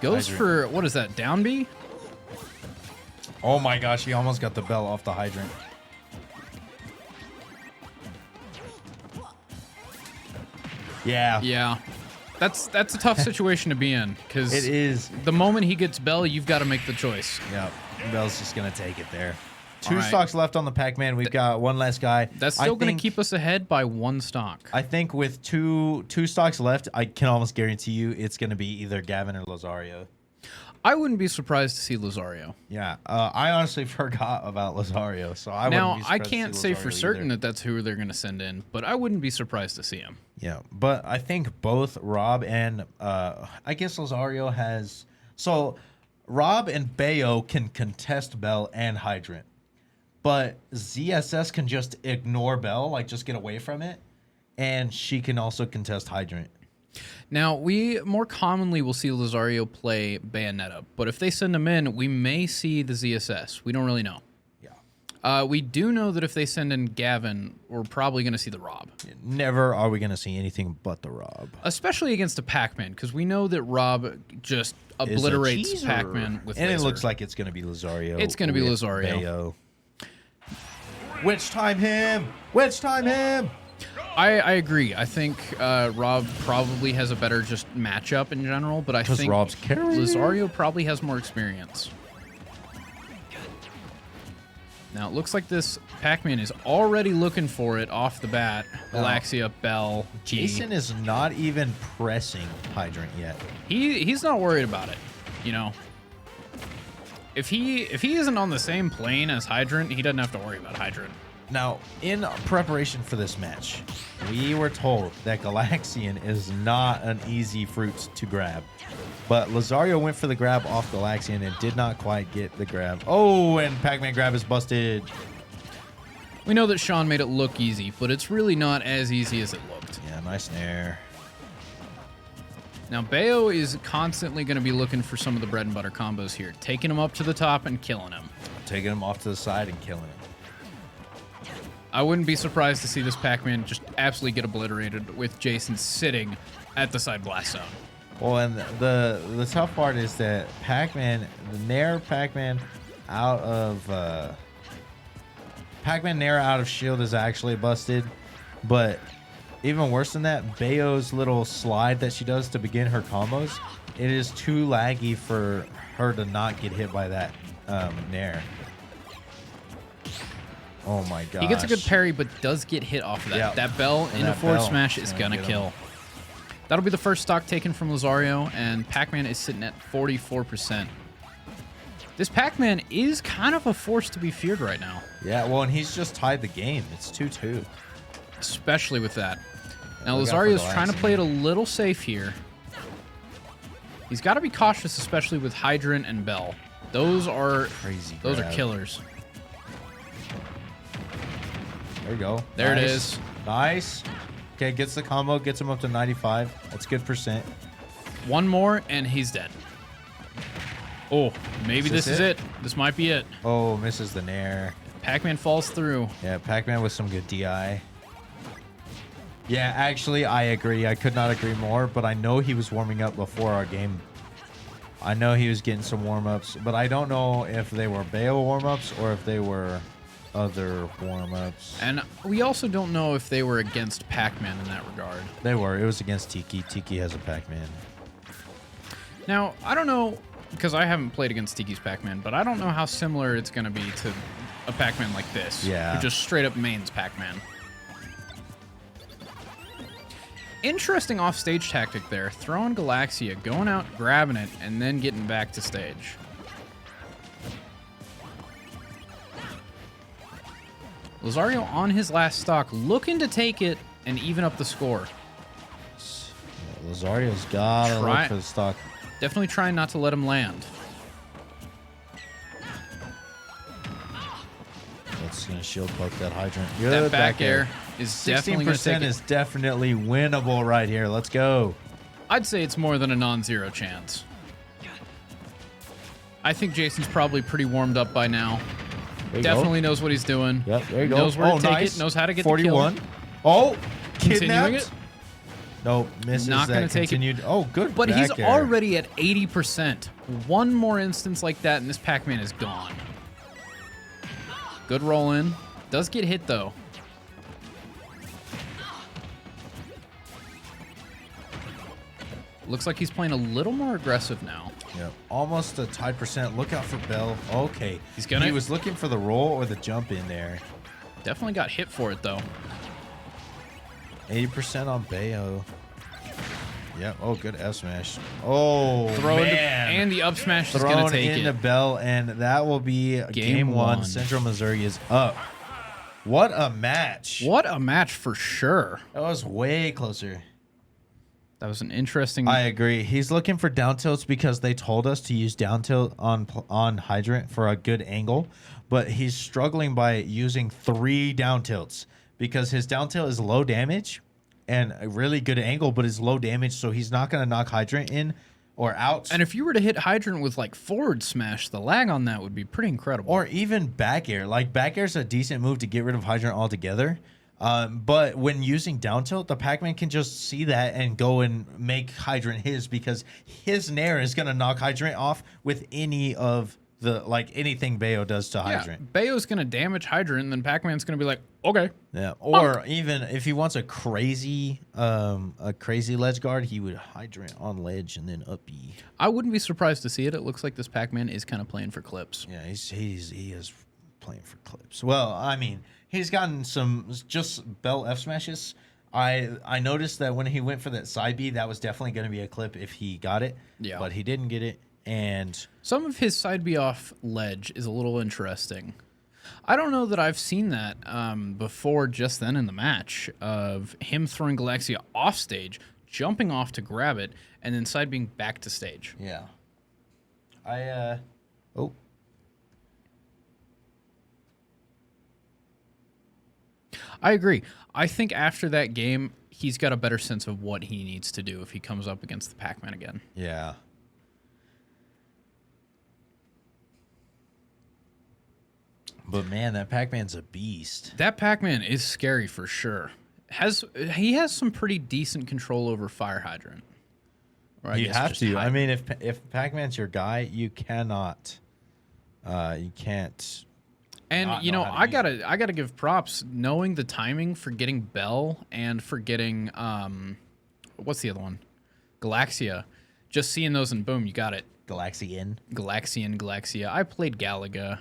Goes Hydrant. for, what is that, down B? Oh my gosh, he almost got the Bell off the Hydrant. Yeah. Yeah. That's a tough situation to be in, because It is. the moment he gets Bell, you've got to make the choice. Yeah. Bell's just going to take it there. Two All right. stocks left on the Pac-Man. We've got one last guy. That's still going to keep us ahead by one stock. I think with two stocks left, I can almost guarantee you it's going to be either Gavin or Lazario. I wouldn't be surprised to see Lazario. Yeah, I honestly forgot about Lazario, so I wouldn't Now, be I surprised to can't see say for Lazario certain either. that that's who they're going to send in, but I wouldn't be surprised to see him. Yeah, but I think both Rob and I guess Lazario has... So, Rob and Bayo can contest Bell and Hydrant, but ZSS can just ignore Bell, like just get away from it, and she can also contest Hydrant. Now, we more commonly will see Lazario play Bayonetta, but if they send him in, we may see the ZSS. We don't really know. Yeah. We do know that if they send in Gavin, we're probably going to see the Rob. Never are we going to see anything but the Rob. Especially against a Pac-Man, because we know that Rob just obliterates Cheeser. Pac-Man with And laser. it looks like it's going to be Lazario. It's gonna be with Lazario. Bayo. Witch time him! Witch time him! I agree. I think Rob probably has a better just matchup in general, but I think Rob's carry. Lazario probably has more experience. Now, it looks like this Pac-Man is already looking for it off the bat. Galaxia, Bell, G. Jason is not even pressing Hydrant yet. He's not worried about it, you know. If he isn't on the same plane as Hydrant, he doesn't have to worry about Hydrant. Now, in preparation for this match, we were told that Galaxian is not an easy fruit to grab. But Lazario went for the grab off Galaxian and did not quite get the grab. Oh, and Pac-Man grab is busted. We know that Sean made it look easy, but it's really not as easy as it looked. Yeah, nice nair. Now, Bayo is constantly going to be looking for some of the bread and butter combos here, taking him up to the top and killing him. Taking him off to the side and killing him. I wouldn't be surprised to see this Pac-Man just absolutely get obliterated with Jason sitting at the side blast zone. Well, and the tough part is that Pac-Man, the Nair Pac-Man out of Pac-Man Nair out of shield is actually busted, but even worse than that, Bayo's little slide that she does to begin her combos, it is too laggy for her to not get hit by that Nair. Oh my god. He gets a good parry, but does get hit off of that. Yeah. That Bell And into that forward Bell smash is is gonna going to get him. kill. That'll be the first stock taken from Lazario, and Pac-Man is sitting at 44%. This Pac-Man is kind of a force to be feared right now. Yeah, well, and he's just tied the game. It's 2-2. Especially with that. Now, Look out for Lazario's trying to Galaxian. play it a little safe here. He's got to be cautious, especially with Hydrant and Bell. Those are Crazy Those are grab. killers. There you go. There it Nice. is. Nice. Okay, gets the combo, gets him up to 95. That's good percent. One more, and he's dead. Oh, maybe Is this this is it. This might be it. Oh, misses the nair. Pac-Man falls through. Yeah, Pac-Man with some good DI. Yeah, actually, I agree. I could not agree more, but I know he was warming up before our game. I know he was getting some warm-ups, but I don't know if they were Bayo warm-ups or if they were other warm-ups. And we also don't know if they were against Pac-Man in that regard. They were. It was against Tiki. Tiki has a Pac-Man. Now, I don't know, because I haven't played against Tiki's Pac-Man, but I don't know how similar it's going to be to a Pac-Man like this. Yeah. Who just straight up mains Pac-Man. Interesting off-stage tactic there. Throwing Galaxia, going out, grabbing it, and then getting back to stage. Lazario on his last stock, looking to take it and even up the score. Lazario's got to look for the stock. Definitely trying not to let him land. That's going to shield poke that hydrant. Good That back air is definitely going to take 16% is definitely winnable right here. Let's go. I'd say it's more than a non-zero chance. I think Jason's probably pretty warmed up by now. Definitely knows what he's doing. Yep, there you go. Knows where to take it. Knows how to get 41. the kill. Oh, Continuing kidnapped. it. Nope, misses Not going that to take continued. it. Oh, good. But he's back air. already at 80%. One more instance like that, and this Pac-Man is gone. Good roll in. Does get hit, though. Looks like he's playing a little more aggressive now. Yeah, almost a tied percent. Look out for Bell. Okay. He's gonna. He was looking for the roll or the jump in there. Definitely got hit for it, though. 80% on Bayo. Yep. Oh, good F smash. Oh, Throw man. and the up smash is Thrown going to take into it. Bell, and that will be game one. Central Missouri is up. What a match. What a match for sure. That was way closer. That was an interesting... I agree. He's looking for down tilts because they told us to use down tilt on Hydrant for a good angle, but he's struggling by using 3 down tilts because his down tilt is low damage and a really good angle, but is low damage, so he's not going to knock Hydrant in or out. And if you were to hit Hydrant with like forward smash, the lag on that would be pretty incredible. Or even back air. Like back air is a decent move to get rid of Hydrant altogether. But when using down tilt, the Pac-Man can just see that and go and make Hydrant his because his Nair is going to knock Hydrant off with any of the, like anything Bayo does to Hydrant. Yeah, Bayo's going to damage Hydrant and then Pac-Man's going to be like, okay. Yeah. Or even if he wants a crazy ledge guard, he would Hydrant on ledge and then up B. I wouldn't be surprised to see it. It looks like this Pac-Man is kind of playing for clips. Yeah, he is playing for clips. Well, I mean, he's gotten some just Bell F smashes. I noticed that when he went for that side B, that was definitely going to be a clip if he got it. Yeah. But he didn't get it. And some of his side B off ledge is a little interesting. I don't know that I've seen that before just then in the match of him throwing Galaxia off stage, jumping off to grab it, and then side being back to stage. yeah. I agree. I think after that game, he's got a better sense of what he needs to do if he comes up against the Pac-Man again. Yeah. But man, that Pac-Man's a beast. That Pac-Man is scary for sure. He has some pretty decent control over Fire Hydrant. You have to. I mean, if Pac-Man's your guy, you cannot. You can't. And you know, I gotta give props knowing the timing for getting Bell and for getting what's the other one? Galaxia. Just seeing those and boom, you got it. Galaxian. Galaxia. I played Galaga.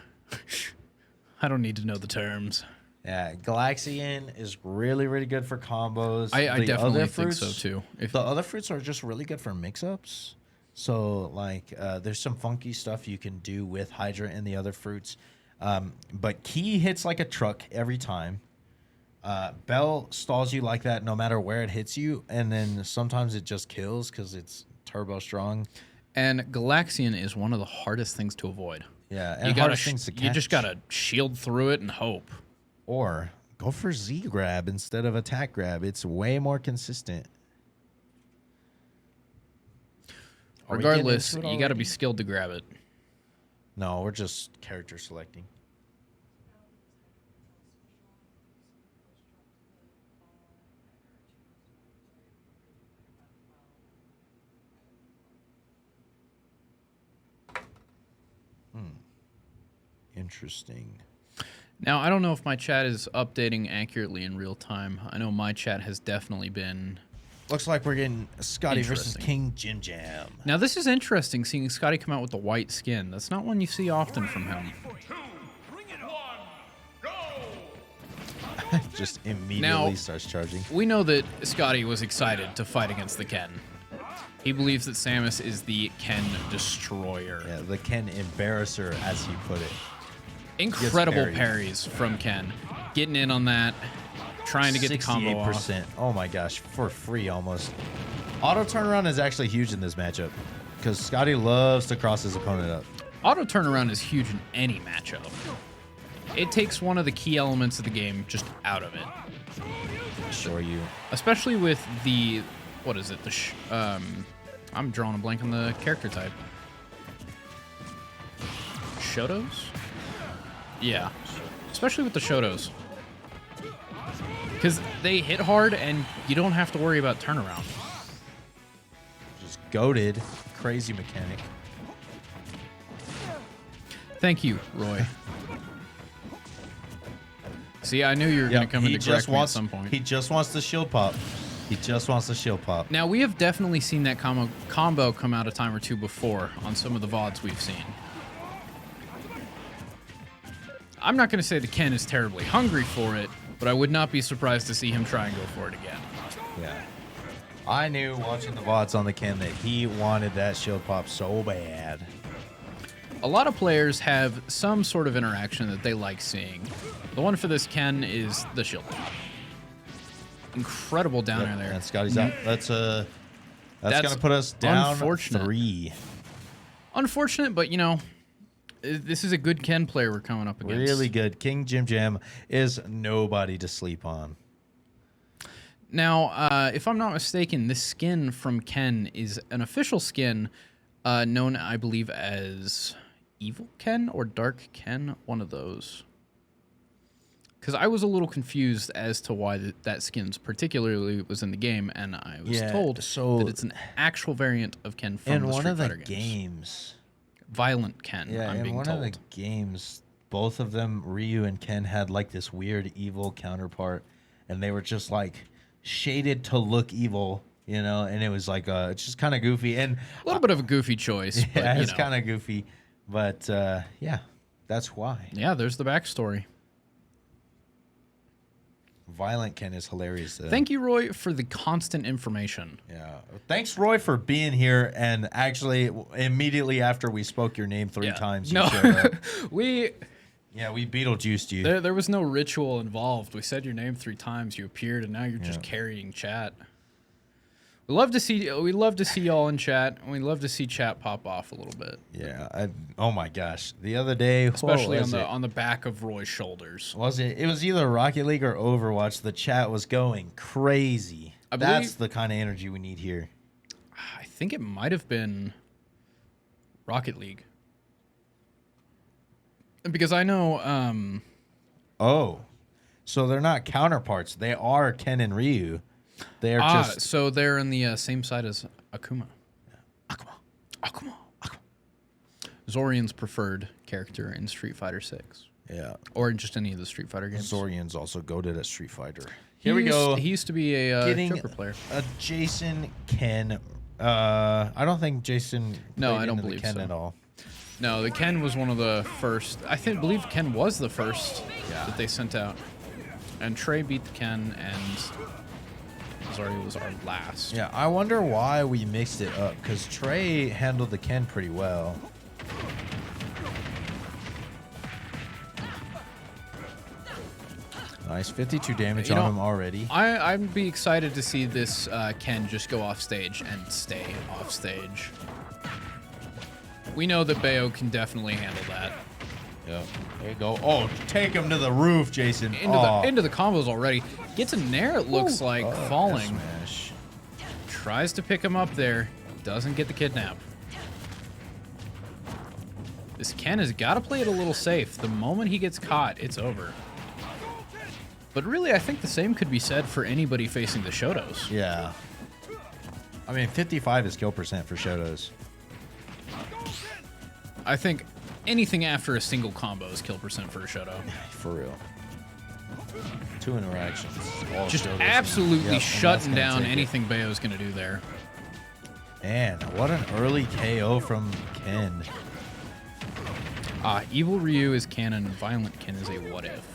I don't need to know the terms. Yeah, Galaxian is really, really good for combos. I definitely think so too. The other fruits are just really good for mix-ups. So, like, there's some funky stuff you can do with Hydra and the other fruits. But Key hits like a truck every time. Bell stalls you like that no matter where it hits you. And then sometimes it just kills because it's turbo strong. And Galaxian is one of the hardest things to avoid. Yeah, and hardest things to catch. You just gotta shield through it and hope. Or go for Z grab instead of attack grab. It's way more consistent. Regardless, you gotta be skilled to grab it. No, we're just character selecting. Interesting. Now, I don't know if my chat is updating accurately in real time. I know my chat has definitely been... Looks like we're getting Scotty versus King Jim Jam. Now, this is interesting, seeing Scotty come out with the white skin. That's not one you see often from him. Just immediately Now- starts charging. We know that Scotty was excited to fight against the Ken. He believes that Samus is the Ken destroyer. Yeah, the Ken embarrasser, as he put it. Incredible parried. parries from Ken. Getting in on that, trying to get the combo off. 68%. Oh my gosh, for free almost. Auto turnaround is actually huge in this matchup because Scotty loves to cross his opponent up. Auto turnaround is huge in any matchup. It takes one of the key elements of the game just out of it. Sure you. Especially with the, what is it? I'm drawing a blank on the character type. Shotos? Yeah. Especially with the Shotos. Because they hit hard and you don't have to worry about turnaround. Just goated. Crazy mechanic. Thank you, Roy. See, I knew you were going to come in to correct me at some point. He just wants the shield pop. He just wants the shield pop. Now, we have definitely seen that combo come out a time or two before on some of the VODs we've seen. I'm not going to say the Ken is terribly hungry for it, but I would not be surprised to see him try and go for it again. Yeah. I knew watching the VODs on the Ken that he wanted that shield pop so bad. A lot of players have some sort of interaction that they like seeing. The one for this Ken is the shield pop. Incredible downer there. And Scotty's out. That's going to put us down unfortunate. 3. Unfortunate, but you know, this is a good Ken player we're coming up against. Really good. King Jim Jam is nobody to sleep on. Now, if I'm not mistaken, this skin from Ken is an official skin known, I believe, as Evil Ken or Dark Ken, one of those. Because I was a little confused as to why that skin's particularly was in the game, and I was told that it's an actual variant of Ken from the Street Fighter games. Violent Ken, I'm being told. In one of the games, both of them, Ryu and Ken, had like this weird evil counterpart, and they were just like shaded to look evil, you know, and it was like it's just kind of goofy and a little bit of a goofy choice. Yeah, but, it's kind of goofy, but yeah, that's why. Yeah, there's the backstory. Violent Ken is hilarious. Thank you, Roy, for the constant information. Yeah. Thanks, Roy, for being here. And actually, immediately after we spoke your name 3 times, you showed up. we Beetlejuiced you. There was no ritual involved. We said your name 3 times. You appeared, and now you're just carrying chat. We love to see y'all in chat, and we love to see chat pop off a little bit. Yeah. Oh my gosh. The other day, especially on the back of Roy's shoulders. It was either Rocket League or Overwatch. The chat was going crazy. That's the kind of energy we need here. I think it might have been Rocket League. Because I know oh. So they're not counterparts. They are Ken and Ryu. They're just so they're in the same side as Akuma. Akuma. Zorian's preferred character in Street Fighter 6. Yeah. Or in just any of the Street Fighter games. Zorian's also goated at Street Fighter. Here we go. He used to be a Joker player. A Jason Ken. I don't think Jason. No, I don't believe Ken so. at all. No, the Ken was one of the first. Believe Ken was the first that they sent out. And Trey beat the Ken, and Zarya was our last. Yeah, I wonder why we mixed it up, because Trey handled the Ken pretty well. Nice, 52 damage on him already. I'd be excited to see this Ken just go off stage and stay off stage. We know that Bayo can definitely handle that. Yep. There you go. Oh, take him to the roof, Jason. Into the combos already. Gets in there, it looks like, falling. Smash. Tries to pick him up there. Doesn't get the kidnap. This Ken has got to play it a little safe. The moment he gets caught, it's over. But really, I think the same could be said for anybody facing the Shotos. Yeah. I mean, 55 is kill percent for Shotos. I think anything after a single combo is kill percent for a Shoto. For real. 2 interactions. Just absolutely shutting down anything Bayo's going to do there. Man, what an early KO from Ken. Evil Ryu is canon, Violent Ken is a what if.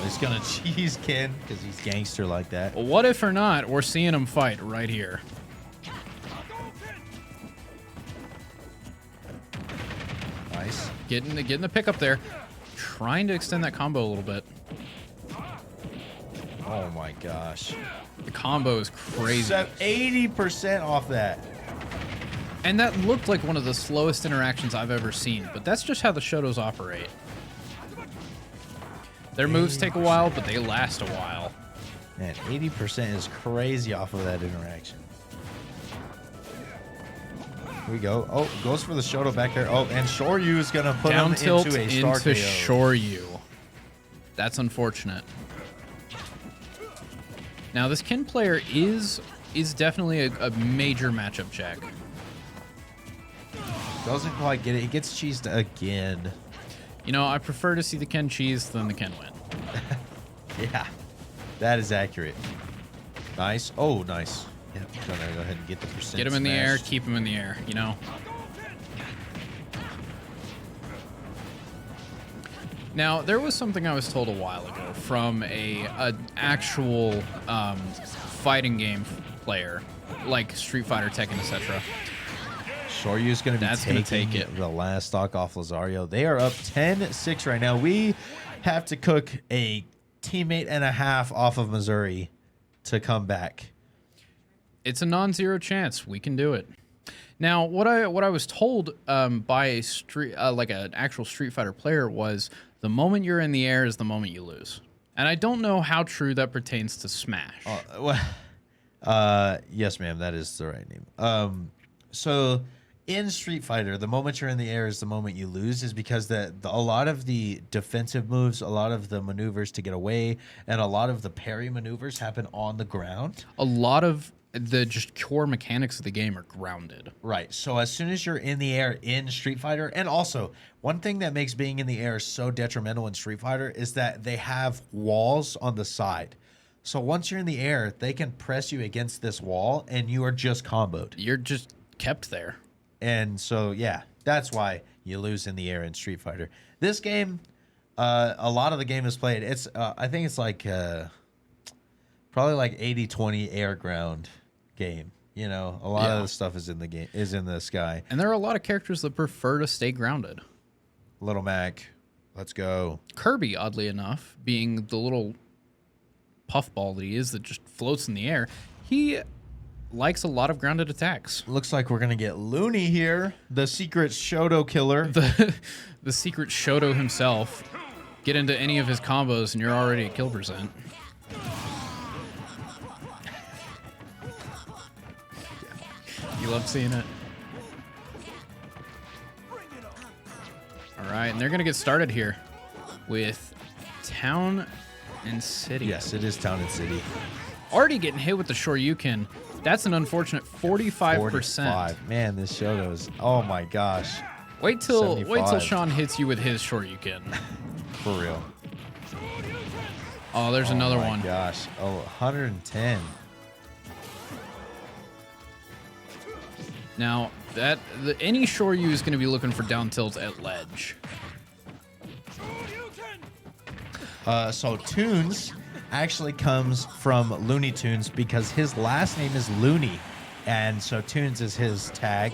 He's gonna cheese Ken because he's gangster like that. Well, what if or not, we're seeing him fight right here. Nice. Getting the pickup there. Trying to extend that combo a little bit. Oh my gosh. The combo is crazy. 80% off that. And that looked like one of the slowest interactions I've ever seen, but that's just how the Shotos operate. Their moves take a while, but they last a while. Man, 80% is crazy off of that interaction. Here we go. Oh, goes for the Shoto back there. Oh, and Shoryu is going to put Down him tilt into a star into KO. Shoryu. That's unfortunate. Now, this Ken player is definitely a major matchup check. Doesn't quite get it. He gets cheesed again. You know, I prefer to see the Ken cheese than the Ken win. Yeah, that is accurate. Nice. Oh, nice. Yep, gonna go ahead and get the percent. Get him in the air, smashed. keep him in the air, you know? Now, there was something I was told a while ago from an actual fighting game player, like Street Fighter, Tekken, etc. Shoryu's going to be That's gonna taking take it. the last stock off Lazario. They are up 10-6 right now. We have to cook a teammate and a half off of Missouri to come back. It's a non-zero chance. We can do it. Now, what I was told by a like an actual Street Fighter player was the moment you're in the air is the moment you lose. And I don't know how true that pertains to Smash. Yes, ma'am. That is the right name. So in Street Fighter, the moment you're in the air is the moment you lose, is because a lot of the defensive moves, a lot of the maneuvers to get away, and a lot of the parry maneuvers happen on the ground. A lot of the just core mechanics of the game are grounded. Right. So as soon as you're in the air in Street Fighter, and also one thing that makes being in the air so detrimental in Street Fighter is that they have walls on the side. So once you're in the air, they can press you against this wall and you are just comboed. You're just kept there. And so, yeah, that's why you lose in the air in Street Fighter. This game, a lot of the game is played. It's I think it's like probably like 80-20 air ground game. You know, a lot of the stuff is in the game, is in the sky. And there are a lot of characters that prefer to stay grounded. Little Mac, let's go. Kirby, oddly enough, being the little puffball that he is that just floats in the air, he likes a lot of grounded attacks. Looks like we're gonna get Looney here, the secret Shoto killer. The secret Shoto himself. Get into any of his combos and you're already at kill percent. You love seeing it. All right, and they're going to get started here with Town and City. Yes, it is Town and City. Already getting hit with the Shoryuken. That's an unfortunate 45%. 45. Man, this Shoto is, oh my gosh. Wait till 75. Sean hits you with his Shoryuken. For real. Oh, there's another Oh my one. gosh. Oh, 110. Now, any Shoryu is going to be looking for down tilt at ledge. So Tunes actually comes from Looney Tunes because his last name is Looney, and so Tunes is his tag.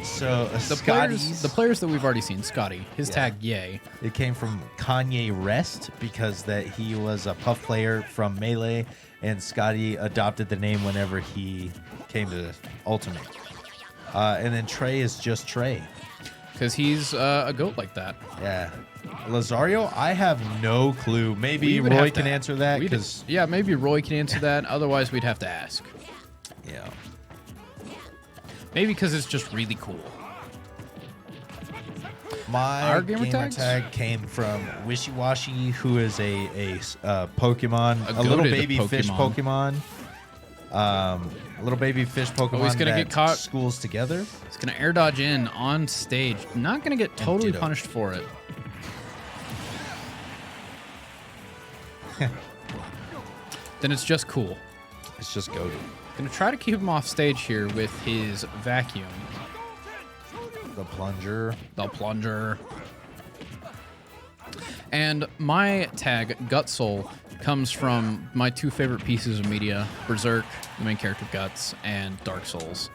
So The players that we've already seen, Scotty, his tag, yay. It came from Kanye Rest because that he was a Puff player from Melee, and Scotty adopted the name whenever he came to Ultimate. And then Trey is just Trey. Because he's a goat like that. Yeah. Lazario, I have no clue. Maybe We would Roy have to- can answer that. Because Yeah, maybe Roy can answer that. Otherwise, we'd have to ask. yeah. Maybe because it's just really cool. My Our gamer gamer tags? tag came from Wishy Washy, who is a Pokemon, a little goated baby fish Pokemon. A little baby fish Pokemon he's gonna that get caught. schools together. He's going to air dodge in on stage. Not going to get totally ditto. punished for it. Then it's just cool. It's just goated. Going to try to keep him off stage here with his vacuum. The plunger. The plunger. And my tag, Gut Soul, comes from my 2 favorite pieces of media, Berserk, the main character Guts, and Dark Souls.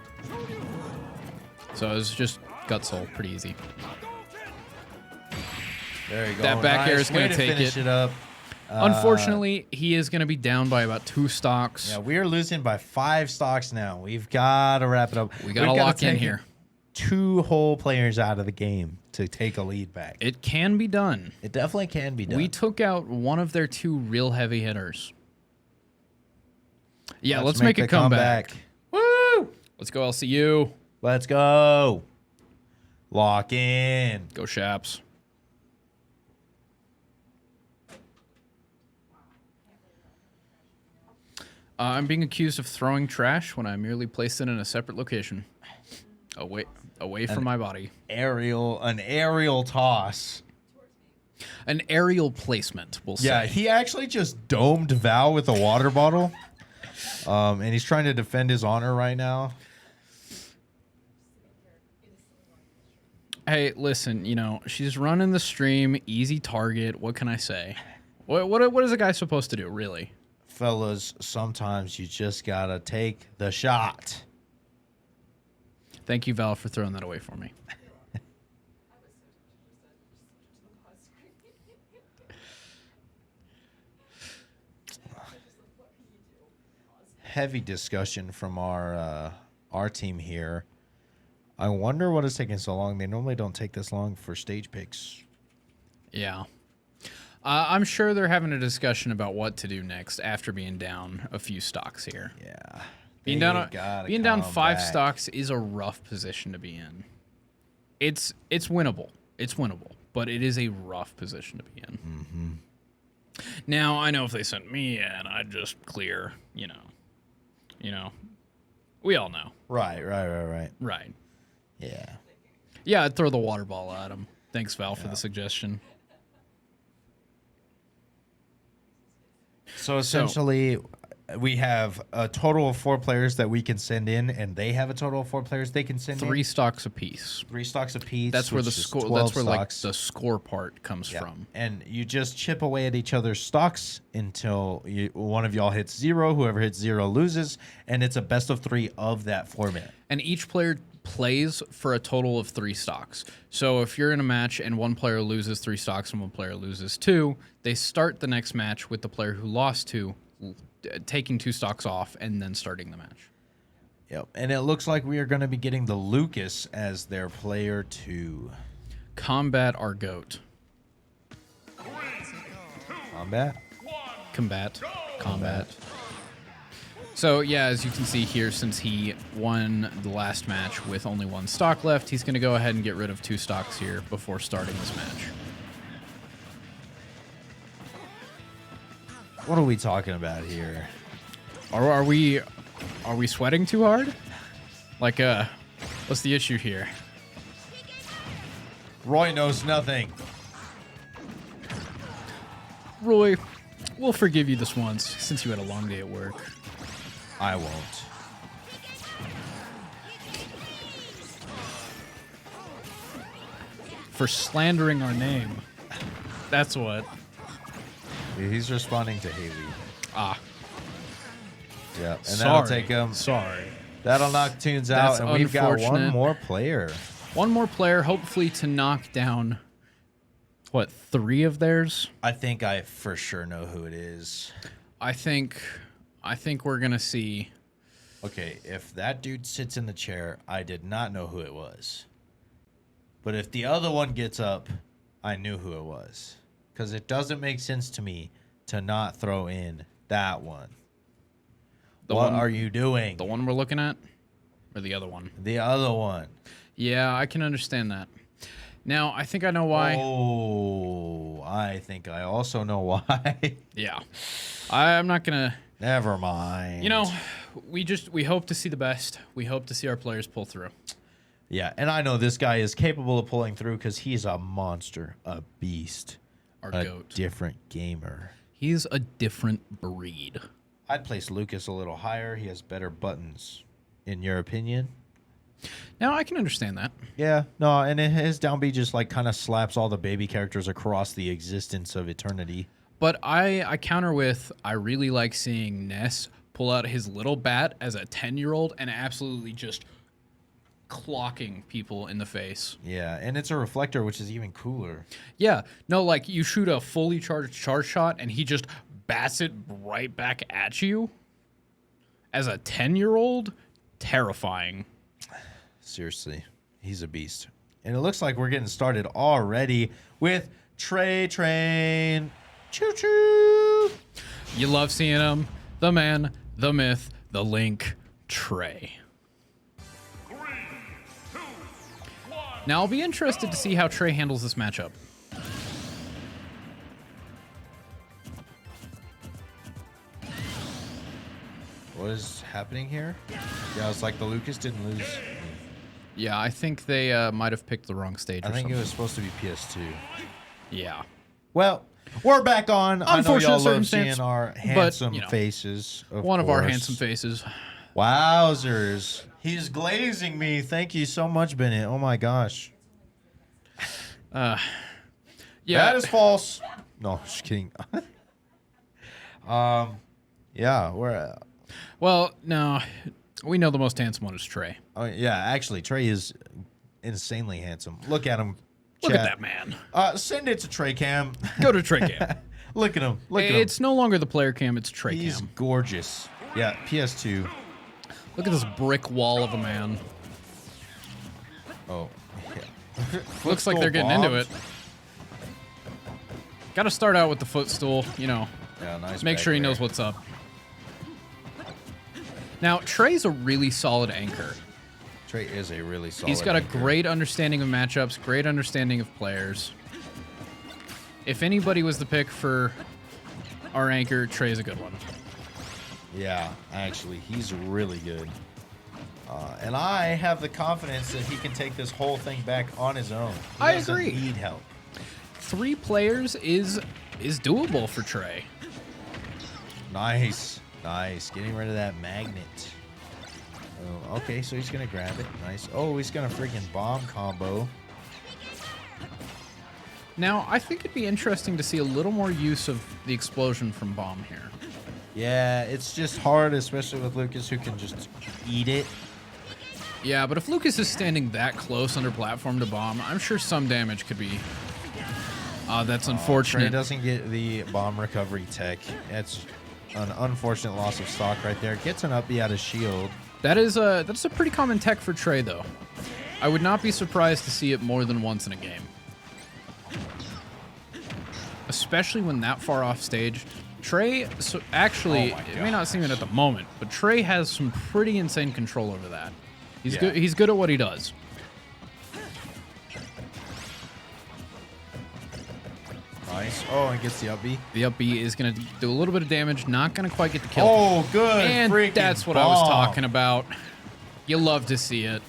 So it's just Gut Soul, pretty easy. There you go. That back air is going to take finish it up. Unfortunately, he is going to be down by about 2 stocks. Yeah, we are losing by 5 stocks now. We've got to wrap it up. We got to lock in here. 2 whole players out of the game to take a lead back. It can be done. It definitely can be done. We took out one of their 2 real heavy hitters. Yeah, let's make a comeback. Woo! Let's go LCU. Let's go. Lock in. Go Shaps. I'm being accused of throwing trash when I merely placed it in a separate location. Away from my body. An aerial toss. An aerial placement, we'll say. Yeah, he actually just domed Val with a water bottle. And he's trying to defend his honor right now. Hey, listen, you know, she's running the stream, easy target. What can I say? What is a guy supposed to do, really? Fellas, sometimes you just gotta take the shot. Thank you, Val, for throwing that away for me. Heavy discussion from our team here. I wonder what is taking so long. They normally don't take this long for stage picks. Yeah. I'm sure they're having a discussion about what to do next after being down a few stocks here. Yeah. Being down 5 stocks is a rough position to be in. It's winnable. It's winnable, but it is a rough position to be in. Mm-hmm. Now, I know if they sent me in, I'd just clear, you know. We all know. Right. Right. Yeah. Yeah, I'd throw the water ball at him. Thanks, Val, for the suggestion. So essentially, we have a total of 4 players that we can send in, and they have a total of 4 players they can send in. 3 stocks apiece. 3 stocks apiece. That's where the score. That's where like the score part comes Yeah. from. And you just chip away at each other's stocks until one of y'all hits 0. Whoever hits 0 loses, and it's a best of 3 of that format. And each player plays for a total of 3 stocks. So if you're in a match and one player loses 3 stocks and one player loses 2, they start the next match with the player who lost 2 taking 2 stocks off and then starting the match. Yep. And it looks like we are going to be getting the Lucas as their player 2. Combat our goat. Combat. So, yeah, as you can see here, since he won the last match with only 1 stock left, he's going to go ahead and get rid of 2 stocks here before starting this match. What are we talking about here? Are we sweating too hard? Like, what's the issue here? Roy knows nothing. Roy, we'll forgive you this once, since you had a long day at work. I won't. For slandering our name. That's what. He's responding to Haley. Ah. Yeah, and that'll take him. Sorry. That'll knock Tunes out, and we've got 1 more player. 1 more player, hopefully to knock down, what, 3 of theirs? I think I for sure know who it is. I think we're going to see. Okay, if that dude sits in the chair, I did not know who it was. But if the other one gets up, I knew who it was. Because it doesn't make sense to me to not throw in that one. What are you doing? The one we're looking at? Or the other one? The other one. Yeah, I can understand that. Now, I think I know why. Oh, I think I also know why. Yeah. I'm not going to... Never mind. You know, we hope to see the best. We hope to see our players pull through. Yeah, and I know this guy is capable of pulling through because he's a monster, a beast, a goat. Different gamer. He's a different breed. I'd place Lucas a little higher. He has better buttons, in your opinion. Now, I can understand that. Yeah, no, and his down B just like kind of slaps all the baby characters across the existence of eternity. But I counter with, I really like seeing Ness pull out his little bat as a 10-year-old and absolutely just clocking people in the face. Yeah, and it's a reflector, which is even cooler. Yeah, no, like you shoot a fully charged charge shot and he just bats it right back at you. As a 10-year-old, terrifying. Seriously, he's a beast. And it looks like we're getting started already with Trey Train. Choo choo. You love seeing him. The man, the myth, the link, Trey. 3, 2, 1. Now, I'll be interested to see how Trey handles this matchup. What is happening here? Yeah, it's like the Lucas didn't lose. Yeah, I think they might have picked the wrong stage I or think something. it was supposed to be PS2. Yeah. Well, we're back on. I know Unfortunate y'all love circumstance, seeing our but, handsome you know, faces. One of our course. handsome faces. Wowzers. He's glazing me. Thank you so much, Bennett. Oh my gosh. Yeah. That is false. No, just kidding. Yeah, we're Well, no. We know the most handsome one is Trey. oh yeah, actually Trey is insanely handsome. Look at him. Look chat. at that man. Send it to Trey Cam. Go to Trey Cam. Look at him. Look at him. It's no longer the player cam, it's Trey He's Cam. gorgeous. Yeah, PS2. Look at this brick wall of a man. Oh, yeah. Looks like they're getting into it. Got to start out with the footstool, you know. Yeah, nice. Make back sure he there. knows what's up. Now, Trey's a really solid anchor. Trey is a really solid. He's got a anchor. great understanding of matchups, great understanding of players. If anybody was the pick for our anchor, Trey's a good one. Yeah, actually, he's really good. And I have the confidence that he can take this whole thing back on his own. He I doesn't agree. Need help. 3 players is doable for Trey. Nice, nice. Getting rid of that magnet. Oh, okay, so he's gonna grab it. Nice. Oh, he's gonna freaking bomb combo. Now, I think it'd be interesting to see a little more use of the explosion from Bomb here. Yeah, it's just hard, especially with Lucas, who can just eat it. Yeah, but if Lucas is standing that close under platform to Bomb, I'm sure some damage could be... that's Trey unfortunate. doesn't get the bomb recovery tech. That's an unfortunate loss of stock right there. Gets an up B out of shield. That's a pretty common tech for Trey, though. I would not be surprised to see it more than once in a game. Especially when that far off stage. Trey, so actually, Oh my it may not seem it at the moment, but Trey has some pretty insane control over that. He's Yeah. good. He's good at what he does. Nice. Oh, and gets the up B. The up B is going to do a little bit of damage, not going to quite get the kill. Oh, good. and freaking that's what I was bomb. talking about. You love to see it.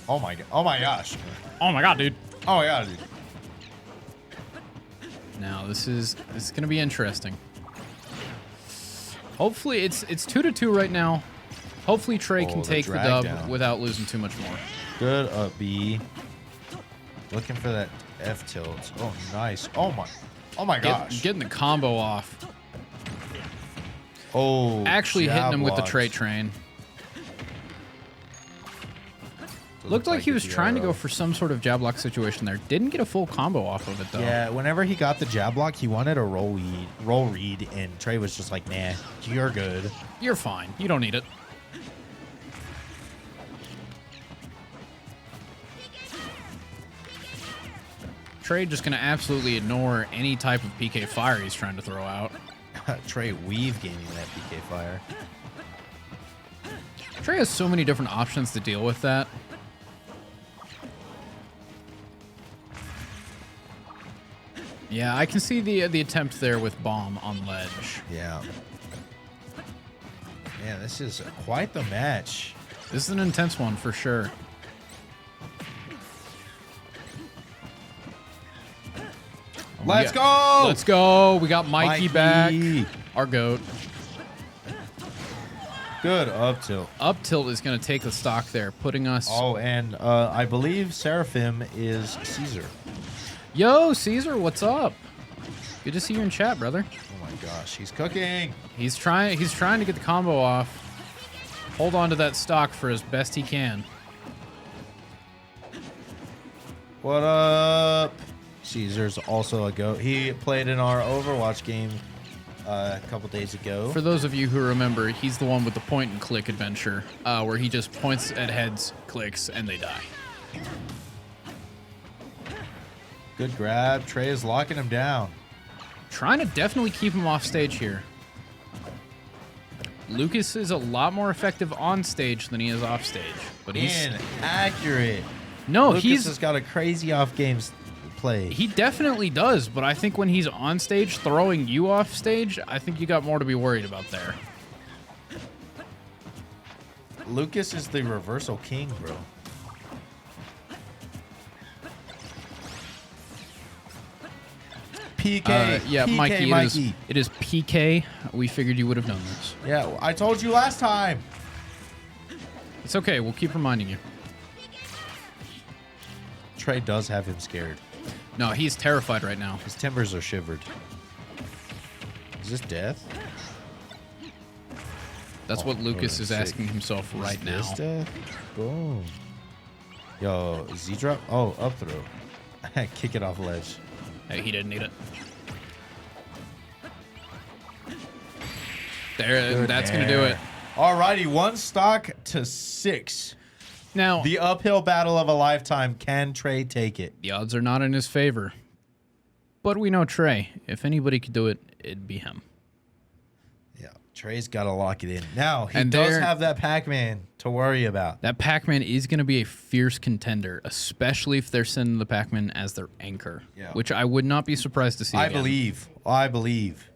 Oh my god. Oh my gosh. Oh my god, dude. Oh my god, dude. Now this is going to be interesting. Hopefully it's 2-2 right now. Hopefully Trey Oh, can the take the drag dub down. without losing too much more. Good up B. Looking for that F tilt. Oh, nice. Oh my gosh. Getting the combo off. Oh, Actually hitting jab him with the blocks. trait train. Doesn't Looked like he get was the trying to arrow. go for some sort of jab lock situation there. Didn't get a full combo off of it though. Yeah, whenever he got the jab block, he wanted a roll read, and Trey was just like, nah, you're good. You're fine. You don't need it. Trey just going to absolutely ignore any type of PK fire he's trying to throw out. Trey weave gaming that PK fire. Trey has so many different options to deal with that. Yeah, I can see the attempt there with bomb on ledge. Yeah. Man, this is quite the match. This is an intense one for sure. Let's go! Let's go. We got Mikey back. Mikey. Our GOAT. Good up tilt. Up tilt is going to take the stock there, putting us... Oh, and I believe Seraphim is Caesar. Yo, Caesar, what's up? Good to see you in chat, brother. Oh my gosh, he's cooking. He's trying to get the combo off. Hold on to that stock for as best he can. What up? Caesar's also a goat. He played in our Overwatch game a couple days ago. For those of you who remember, he's the one with the point and click adventure, where he just points at heads, clicks, and they die. Good grab. Trey is locking him down. Trying to definitely keep him off stage here. Lucas is a lot more effective on stage than he is off stage, but he's inaccurate. no, Lucas has got a crazy off games play. he definitely does. But I think when he's on stage throwing you off stage, I think you got more to be worried about there. Lucas is the reversal king, bro. PK. Yeah, PK, Mikey, it is PK. We figured you would have known this. Yeah, I told you last time. It's okay. We'll keep reminding you. Trey does have him scared. No, he's terrified right now. His timbers are shivered. Is this death? That's what Lucas is sick. asking himself right now. Is this death? Boom. Yo, Z drop. Oh, up throw. Kick it off ledge. Hey, he didn't need it. There, Good that's going to do it. Alrighty, 1 stock to 6. Now, The uphill battle of a lifetime. Can Trey take it? the odds are not in his favor. But we know Trey. If anybody could do it, it'd be him. Yeah, Trey's got to lock it in. Now, he And does there- have that Pac-Man to worry about. That Pac-Man is going to be a fierce contender, especially if they're sending the Pac-Man as their anchor, Yeah. which I would not be surprised to see I again. believe. I believe.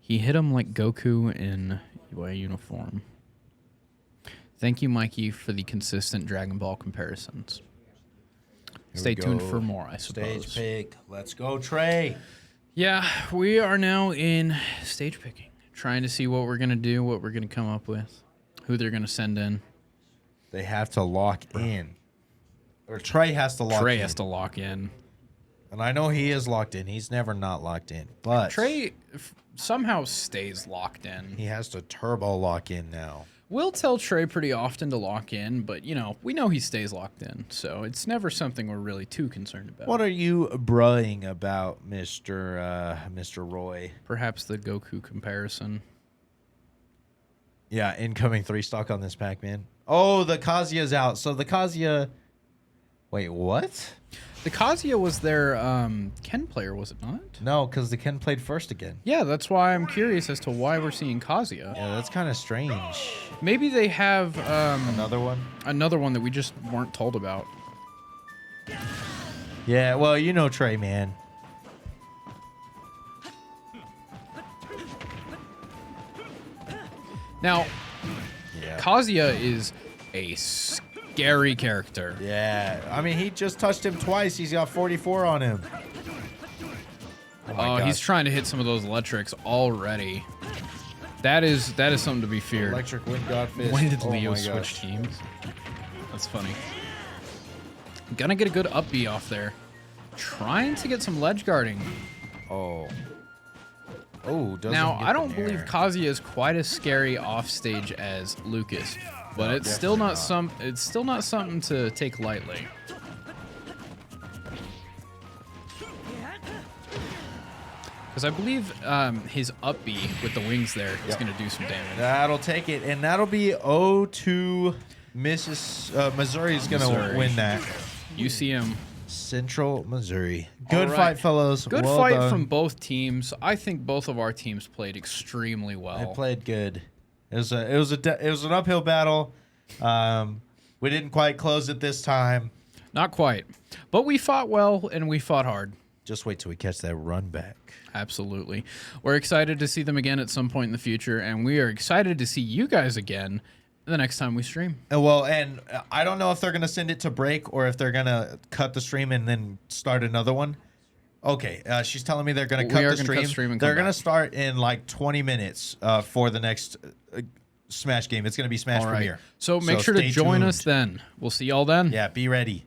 He hit him like Goku in UA uniform. Thank you, Mikey, for the consistent Dragon Ball comparisons. Here Stay we tuned go. for more, I suppose. Stage pick. Let's go, Trey. Yeah, we are now in stage picking, trying to see what we're going to do, what we're going to come up with, who they're going to send in. They have to lock in. Or Trey has to lock in. Trey has to lock in. And I know he is locked in. He's never not locked in. But Trey somehow stays locked in. he has to turbo lock in now. We'll tell Trey pretty often to lock in, but, you know, we know he stays locked in, so it's never something we're really too concerned about. What are you braying about, Mr. Roy? Perhaps the Goku comparison. Yeah, incoming 3 stock on this Pac-Man. Oh, the Kazuya's out. So the Kazuya... Wait, what? The Kazuya was their Ken player, was it not? No, because the Ken played first again. Yeah, that's why I'm curious as to why we're seeing Kazuya. Yeah, that's kind of strange. Maybe they have Another one? another one that we just weren't told about. Yeah, well, you know Trey, man. Now, Yeah. Kazuya is a scary character. Yeah. I mean, he just touched him twice. He's got 44 on him. Oh, he's trying to hit some of those electrics already. That is something to be feared. Electric Wind God Fist. When did Oh Leo my switch gosh. teams? That's funny. Gonna get a good up B off there. Trying to get some ledge guarding. Oh. Oh, doesn't Now, get I the don't believe nair. Kazuya is quite as scary off stage as Lucas, but it's still not something to take lightly. Because I believe his up B with the wings there is going to do some damage. That'll take it, and that'll be 0-2. Missouri is going to Missouri. win that. UCM. Central Missouri. Good right. fight, fellows. Good Well fight done. from both teams. I think both of our teams played extremely well. They played good. It was an uphill battle. We didn't quite close it this time. Not quite. But we fought well and we fought hard. Just wait till we catch that run back. Absolutely. We're excited to see them again at some point in the future, and we are excited to see you guys again the next time we stream. And I don't know if they're gonna send it to break or if they're gonna cut the stream and then start another one. Okay, she's telling me they're gonna We cut are the gonna cut stream and They're come gonna back. start in like 20 minutes for the next Smash game. It's gonna be Smash All right. Premiere. So make sure to stay join us tuned. then. We'll see y'all then. Yeah, be ready.